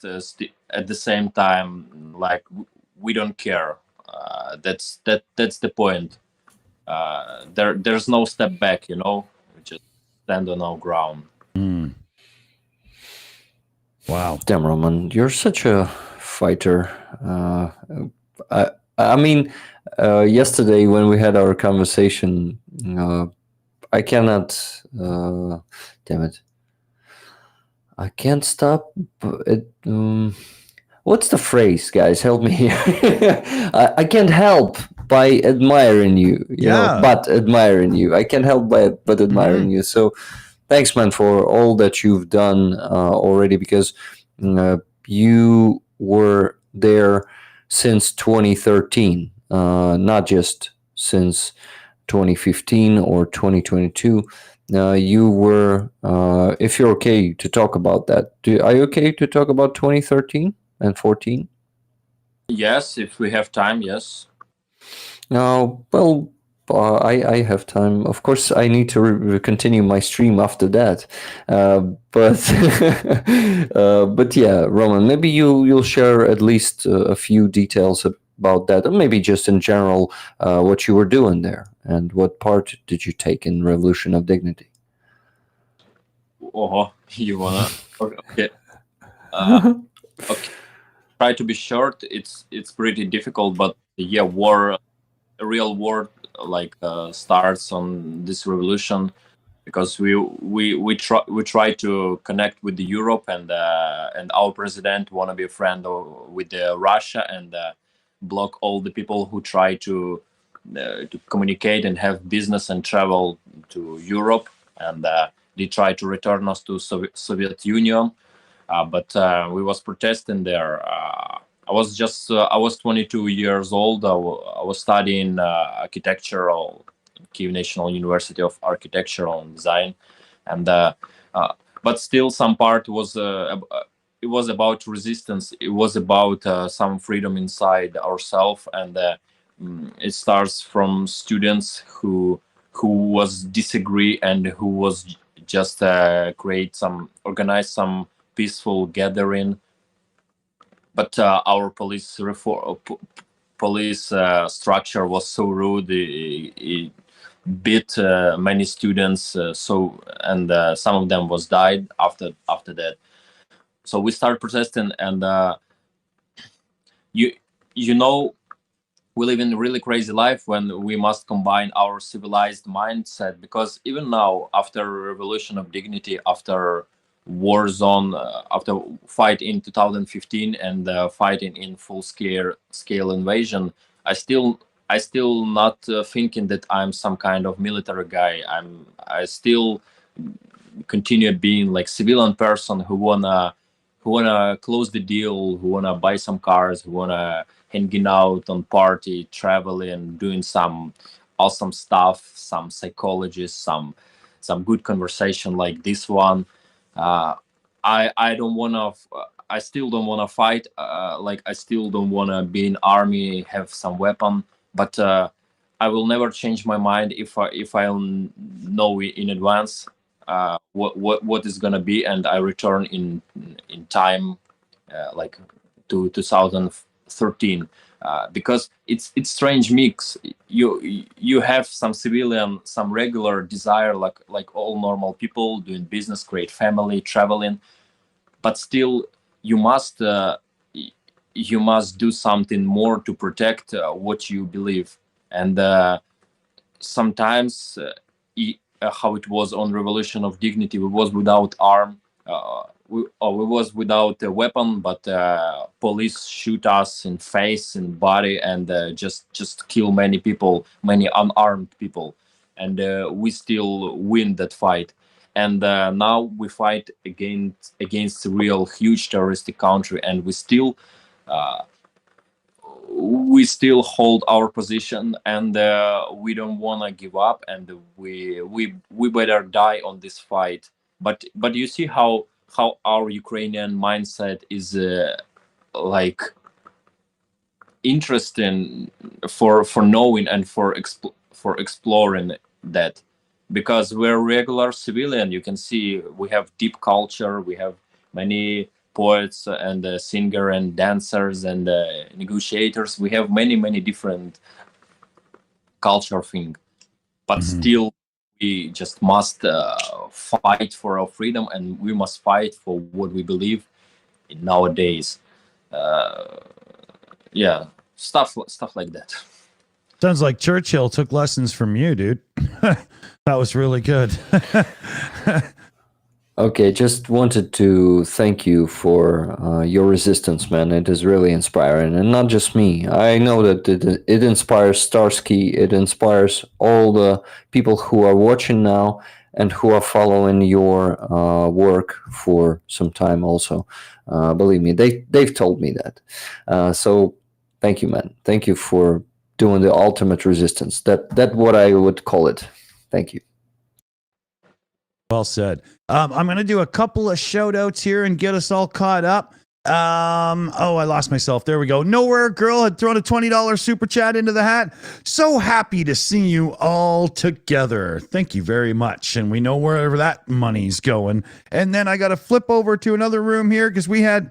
at the same time, like, we don't care. That's the point. There's no step back. We just stand on our ground. Wow. Damn, Roman, you're such a fighter. I mean, yesterday when we had our conversation, I cannot. Damn it. I can't stop it. What's the phrase, guys? Help me here. I can't help by admiring you, Yeah. but admiring you. I can't help but admiring you. So thanks, man, for all that you've done already, because you were there since 2013, not just since 2015 or 2022. You were, if you're okay to talk about that, are you okay to talk about 2013 and 14? Yes, if we have time. Yes. No, well, I have time. Of course, I need to continue my stream after that. But but yeah, Roman, maybe you'll share at least a few details about that, or maybe just in general what you were doing there and what part did you take in Revolution of Dignity. Oh, you wanna? Okay. Uh, okay. Try to be short. It's pretty difficult, but yeah, a real war, like, starts on this revolution, because we try to connect with the Europe, and our president wanna be a friend with Russia, and block all the people who try to communicate and have business and travel to Europe, and they try to return us to Soviet Union. But we was protesting there. I was 22 years old. I was studying architectural, Kiev National University of Architectural and Design, and but still some part was it was about resistance. It was about some freedom inside ourselves, and it starts from students who was disagree, and who was just organize some peaceful gathering. But our police structure was so rude. It beat many students, and some of them was died after that. So we start protesting, and you you know we live in a really crazy life when we must combine our civilized mindset, because even now, after revolution of dignity, after war zone, after fight in 2015, and fighting in full scale invasion, I still not thinking that I'm some kind of military guy. I still continue being like civilian person who wanna close the deal, who wanna buy some cars, who wanna hanging out on party, traveling, doing some awesome stuff, some psychology, some good conversation like this one. Uh, I don't wanna. I still don't wanna fight. Like, I still don't wanna be in army, have some weapon. But I will never change my mind if I know in advance what is gonna be, and I return in time, like to 2013, because it's strange mix. You have some civilian, some regular desire, like all normal people, doing business, create family, traveling, but still you must you must do something more to protect what you believe. And sometimes how it was on revolution of dignity, we was without arm, we was without a weapon, but police shoot us in face and body, and just kill many people, many unarmed people, and we still win that fight. And now we fight against a real huge terroristic country, and uh, we still hold our position, and we don't want to give up, and we better die on this fight. But you see how our Ukrainian mindset like interesting for knowing and for exploring that, because we're regular civilian. You can see we have deep culture. We have many poets and singer and dancers and negotiators. We have many different culture thing, but still we just must fight for our freedom, and we must fight for what we believe in nowadays. Yeah, stuff like that. Sounds like Churchill took lessons from you, dude. That was really good. Okay, just wanted to thank you for your resistance, man. It is really inspiring, and not just me. I know that it inspires Starsky. It inspires all the people who are watching now and who are following your work for some time. Also, believe me, they've told me that. So, thank you, man. Thank you for doing the ultimate resistance. That what I would call it. Thank you. Well said. I'm going to do a couple of shout outs here and get us all caught up. Oh, I lost myself. There we go. Nowhere Girl had thrown a $20 super chat into the hat. So happy to see you all together. Thank you very much. And we know where that money's going. And then I got to flip over to another room here because we had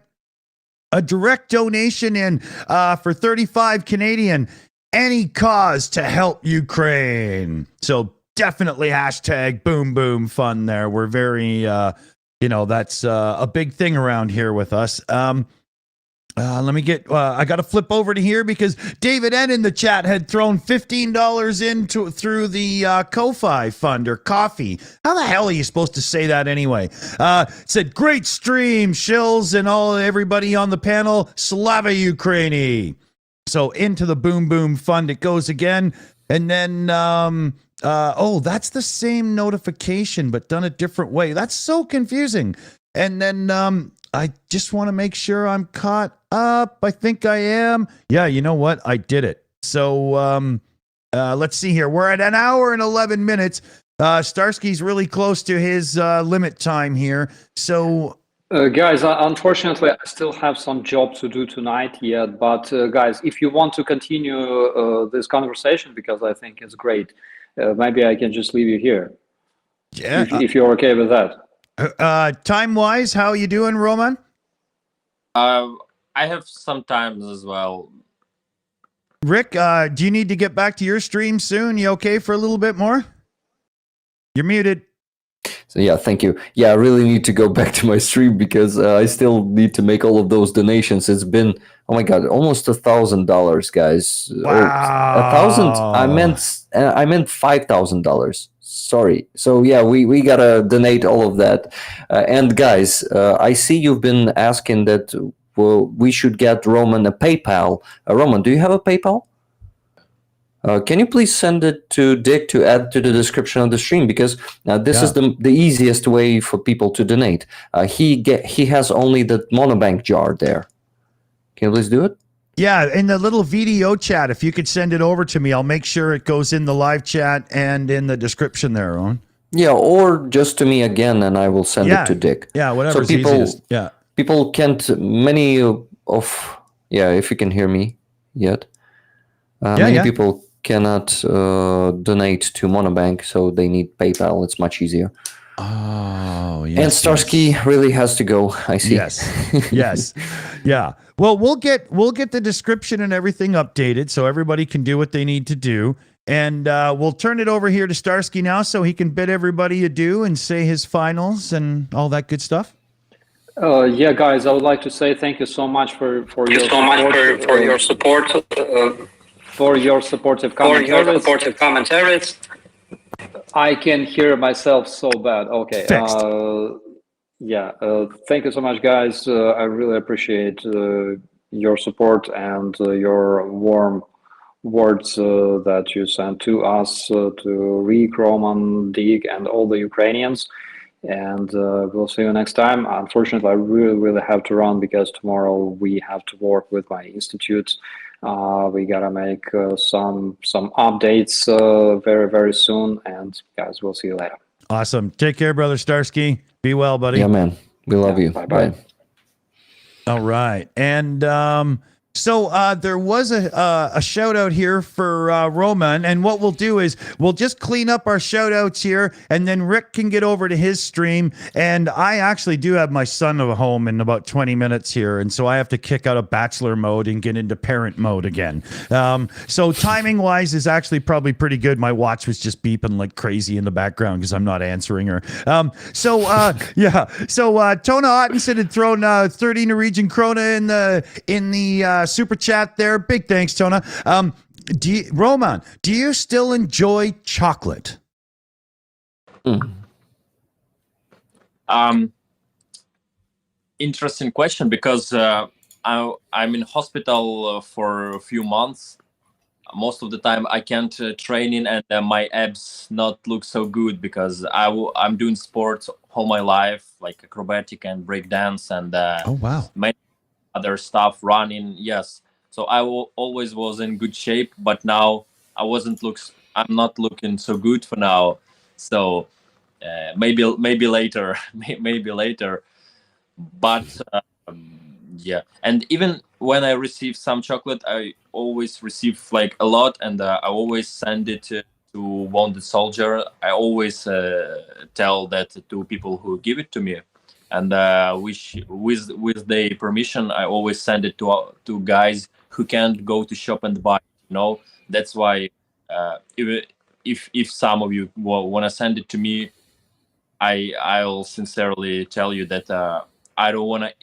a direct donation in for 35 Canadian. Any cause to help Ukraine. So definitely hashtag boom boom fun there. We're very that's a big thing around here with us. Let me get I got to flip over to here because David N in the chat had thrown $15 into through the Ko-Fi fund or coffee. How the hell are you supposed to say that anyway? Said great stream, Shills and everybody on the panel. Slava Ukraini. So into the boom boom fund it goes again. And then that's the same notification, but done a different way. That's so confusing. And then I just want to make sure I'm caught up. I think I am. Yeah, you know what? I did it. So let's see here. We're at an hour and 11 minutes. Starsky's really close to his limit time here. So guys, unfortunately, I still have some job to do tonight yet. But guys, if you want to continue this conversation, because I think it's great, maybe I can just leave you here. Yeah, if you're okay with that. Time-wise, how are you doing, Roman? I have some times as well. Rick, do you need to get back to your stream soon? You okay for a little bit more? You're muted. So yeah, thank you. Yeah, I really need to go back to my stream because I still need to make all of those donations. It's been, oh my god, almost $1,000, guys. Wow. 1,000. I meant $5,000. Sorry. So yeah, we gotta donate all of that. And guys, I see you've been asking that. Well, we should get Roman a PayPal. Roman, do you have a PayPal? Can you please send it to Dick to add to the description of the stream, because this is the easiest way for people to donate. He has only the monobank jar there. Can you please do it? Yeah, in the little video chat, if you could send it over to me, I'll make sure it goes in the live chat and in the description there, Owen. Yeah, or just to me again, and I will send it to Dick. Yeah, whatever's easiest. Yeah. People can't, many of, if you can hear me yet. Many people cannot donate to Monobank, so they need PayPal. It's much easier. Oh, yes. And Starsky really has to go, I see. Yes. Yeah. Well, we'll get the description and everything updated so everybody can do what they need to do. And we'll turn it over here to Starsky now so he can bid everybody adieu and say his finals and all that good stuff. Yeah, guys, I would like to say thank you so much for your support. For your supportive commentaries. I can hear myself so bad. Okay. Thank you so much, guys. I really appreciate your support and your warm words that you sent to us, to Rick, Roman, Dick, and all the Ukrainians. And we'll see you next time. Unfortunately, I really have to run because tomorrow we have to work with my institute. We gotta make some updates very soon. And guys, we'll see you later. Awesome. Take care, brother Starsky. Be well, buddy. Yeah, man. We love you. Bye. All right. And so there was a shout out here for Roman. And what we'll do is we'll just clean up our shout outs here, and then Rick can get over to his stream. And I actually do have my son at home in about 20 minutes here. And so I have to kick out of bachelor mode and get into parent mode again. So timing wise is actually probably pretty good. My watch was just beeping like crazy in the background because I'm not answering her. So Tona Ottenson had thrown 30 Norwegian krona in the super chat there. Big thanks, Tona. Roman, do you still enjoy chocolate? Interesting question, because I'm in hospital for a few months. Most of the time I can't train in, and my abs not look so good because I'm doing sports all my life, like acrobatic and breakdance and Oh wow. many other stuff, running. Yes, so I always was in good shape, but now I'm not looking so good for now. So maybe later, maybe later. But yeah, and even when I receive some chocolate, I always receive like a lot, and I always send it to wounded soldier. I always tell that to people who give it to me, and with their permission, I always send it to guys who can't go to shop and buy. That's why if some of you want to send it to me, I'll sincerely tell you that I don't want to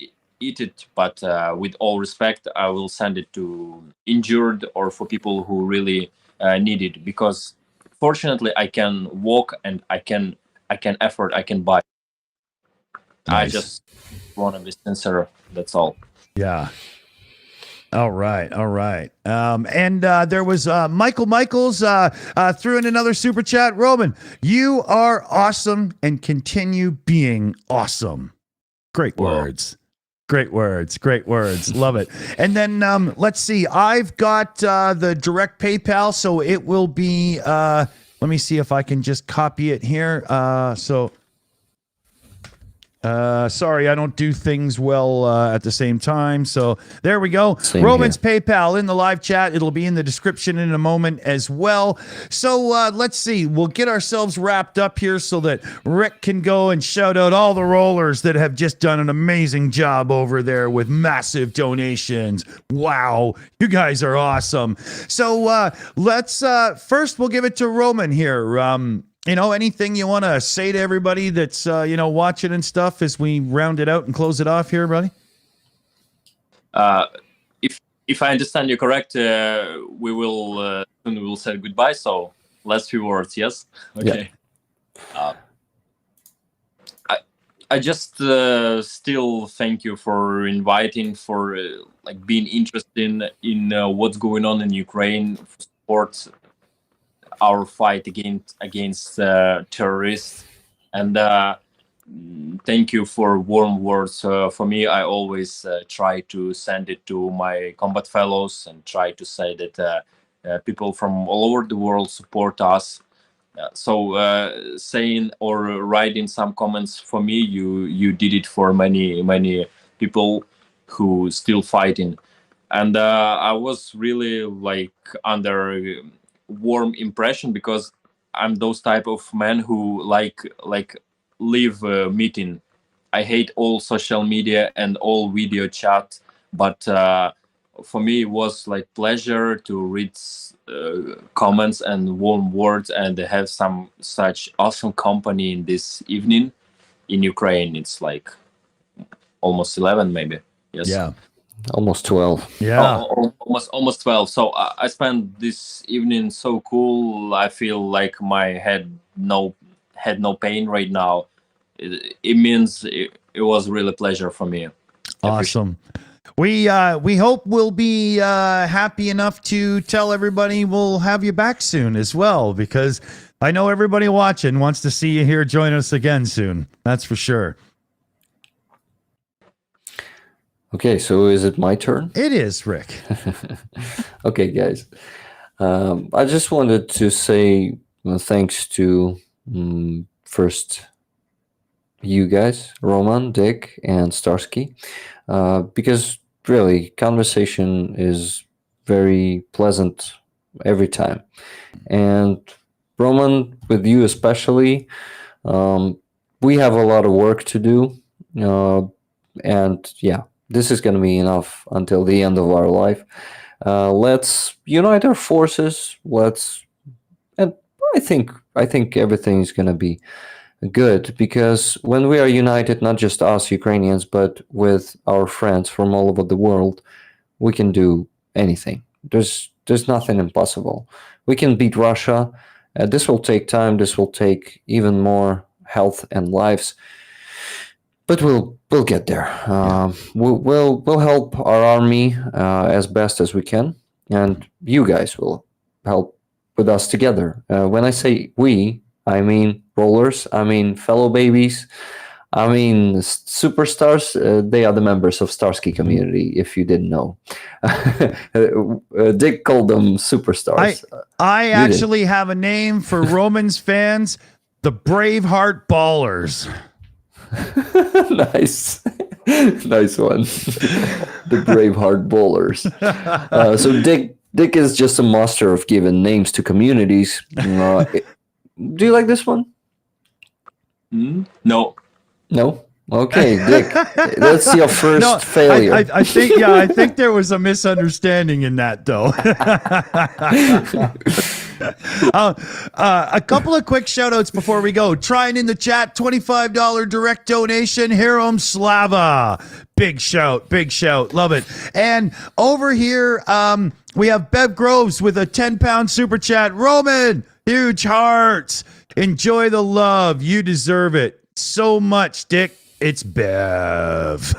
eat it, but with all respect, I will send it to injured or for people who really need it, because fortunately I can walk and I can afford, I can buy. Nice. I just want to be sincere. That's all. Yeah. All right. And there was Michael Michaels threw in another super chat. Roman, you are awesome and continue being awesome. Great words. Great words. Love it. And then let's see. I've got the direct PayPal, so it will be. Let me see if I can just copy it here. Sorry, I don't do things well at the same time. So there we go. Same Roman's here. PayPal in the live chat. It'll be in the description in a moment as well. So let's see. We'll get ourselves wrapped up here so that Rick can go and shout out all the rollers that have just done an amazing job over there with massive donations. Wow, you guys are awesome. So let's first we'll give it to Roman here. Anything you want to say to everybody that's, watching and stuff as we round it out and close it off here, buddy? If I understand you correct, we will say goodbye. So last few words, yes? Okay. Yeah. I just still thank you for inviting, for being interested in what's going on in Ukraine, for support our fight against terrorists, and thank you for warm words for me. I always try to send it to my combat fellows and try to say that people from all over the world support us. So saying or writing some comments for me, you did it for many people who still fighting, and I was really under warm impression, because I'm those type of men who live meeting. I hate all social media and all video chat, but for me it was pleasure to read comments and warm words and have some such awesome company in this evening in Ukraine. It's almost 11 maybe. Yes. Yeah. Almost 12. Yeah. Almost 12. So I spent this evening so cool. I feel like my head had no pain right now. It means it was really a pleasure for me. Awesome. We hope we'll be happy enough to tell everybody we'll have you back soon as well, because I know everybody watching wants to see you here join us again soon. That's for sure. Okay, so is it my turn? It is, Rick. Okay, guys. I just wanted to say thanks to first you guys, Roman, Dick, and Starsky, because really, conversation is very pleasant every time. And Roman, with you especially, we have a lot of work to do. And yeah, this is going to be enough until the end of our life. Let's unite our forces. And I think everything is going to be good, because when we are united, not just us Ukrainians, but with our friends from all over the world, we can do anything. There's nothing impossible. We can beat Russia. This will take time. This will take even more health and lives, but we'll get there. We'll help our army as best as we can, and you guys will help with us together. When I say we, I mean rollers. I mean fellow babies. I mean superstars. They are the members of Starsky community. If you didn't know, Dick called them superstars. I actually have a name for Romans fans: the Braveheart Ballers. Nice. Nice one. The Braveheart Bowlers. So Dick is just a master of giving names to communities. Do you like this one? No. No? Okay, Dick. That's your first failure. I think there was a misunderstanding in that, though. A couple of quick shout outs before we go. Trying in the chat, $25 direct donation, Herom Slava. Big shout, love it. And over here, we have Bev Groves with a 10-pound super chat. Roman, huge hearts. Enjoy the love. You deserve it so much, Dick. It's Bev.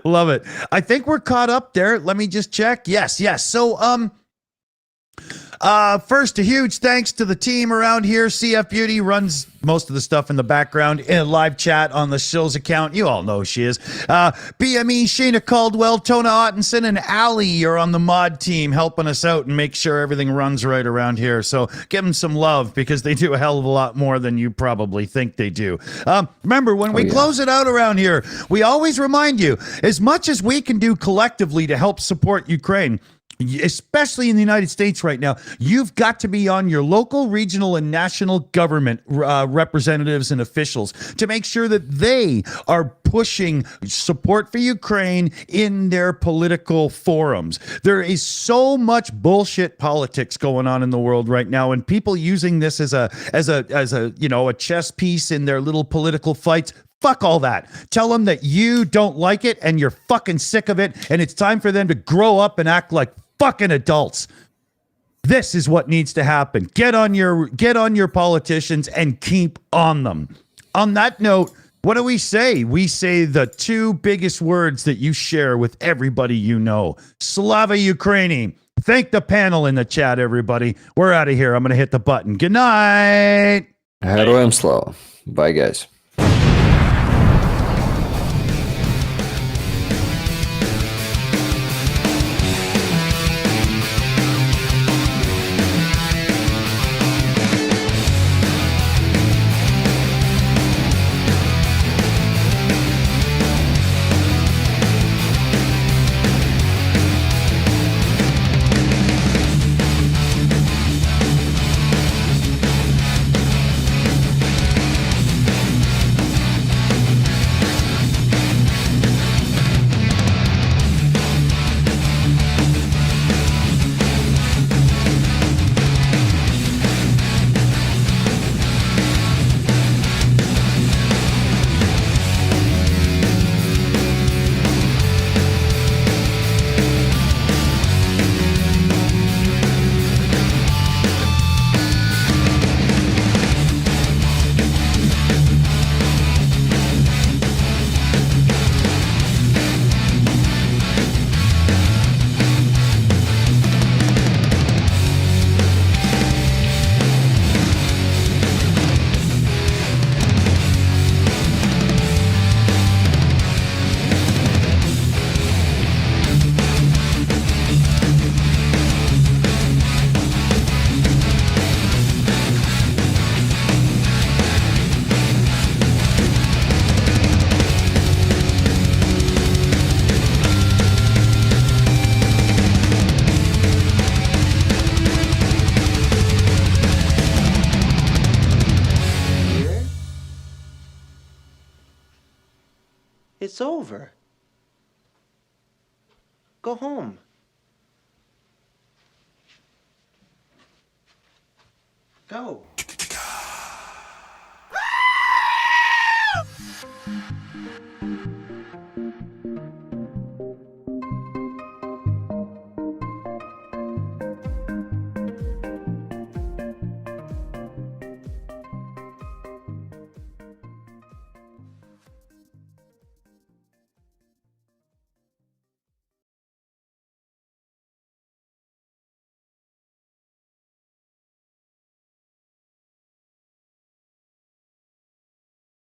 Love it. I think we're caught up there. Let me just check. Yes. So, first, a huge thanks to the team around here. CF Beauty runs most of the stuff in the background in live chat on the Shills account. You all know who she is. BME, Shayna Caldwell, Tona Ottenson, and Allie are on the mod team helping us out and make sure everything runs right around here. So give them some love, because they do a hell of a lot more than you probably think they do. Remember, when we close it out around here, we always remind you, as much as we can do collectively to help support Ukraine, especially in the United States right now, you've got to be on your local, regional, and national government representatives and officials to make sure that they are pushing support for Ukraine in their political forums. There is so much bullshit politics going on in the world right now, and people using this as a chess piece in their little political fights. Fuck all that. Tell them that you don't like it and you're fucking sick of it, and it's time for them to grow up and act like fucking adults. This is what needs to happen. Get on your politicians and keep on them. On that note, what do we say? We say the two biggest words that you share with everybody you know. Slava Ukraini. Thank the panel in the chat, everybody. We're out of here. I'm going to hit the button. Good night. Heroям слава. Bye, guys. It's over. Go home. Go.